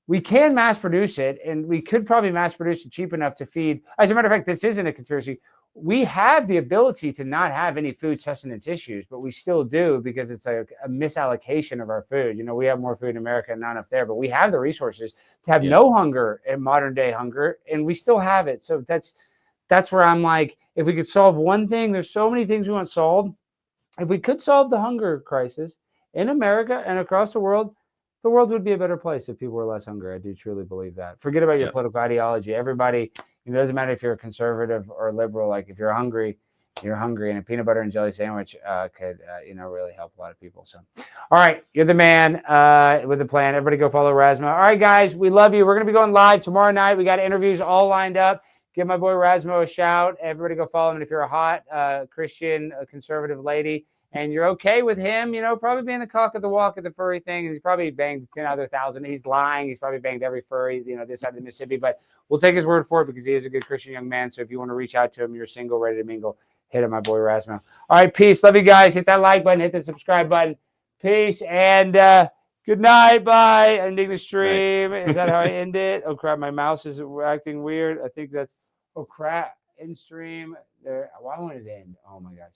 we can mass produce it, and we could probably mass produce it cheap enough to feed. As a matter of fact, this isn't a conspiracy. we have the ability to not have any food sustenance issues, but we still do because it's a misallocation of our food. You know, we have more food in America and not enough there, but we have the resources to have no hunger in modern day hunger, and we still have it. So that's where I'm like, if we could solve one thing, there's so many things we want solved. If we could solve the hunger crisis in America and across the world would be a better place if people were less hungry. I do truly believe that. Forget about your political ideology. Everybody, it doesn't matter if you're a conservative or liberal. Like if you're hungry, and a peanut butter and jelly sandwich could, really help a lot of people. So, all right, you're the man with the plan. Everybody go follow Razmo. All right, guys, we love you. We're going to be going live tomorrow night. We got interviews all lined up. Give my boy Razmo a shout. Everybody go follow him. And if you're a hot Christian, conservative lady, and you're okay with him, probably being the cock of the walk of the furry thing, and he's probably banged 10,000. He's lying. He's probably banged every furry, this side of the Mississippi. But we'll take his word for it because he is a good Christian young man. So if you want to reach out to him, you're single, ready to mingle, hit him, my boy Razmo. All right, peace. Love you guys. Hit that like button. Hit the subscribe button. Peace and good night. Bye. Ending the stream. Is that how I end it? Oh crap! My mouse is acting weird. I think that's. Oh crap! End stream. There. Why won't it end? Oh my gosh.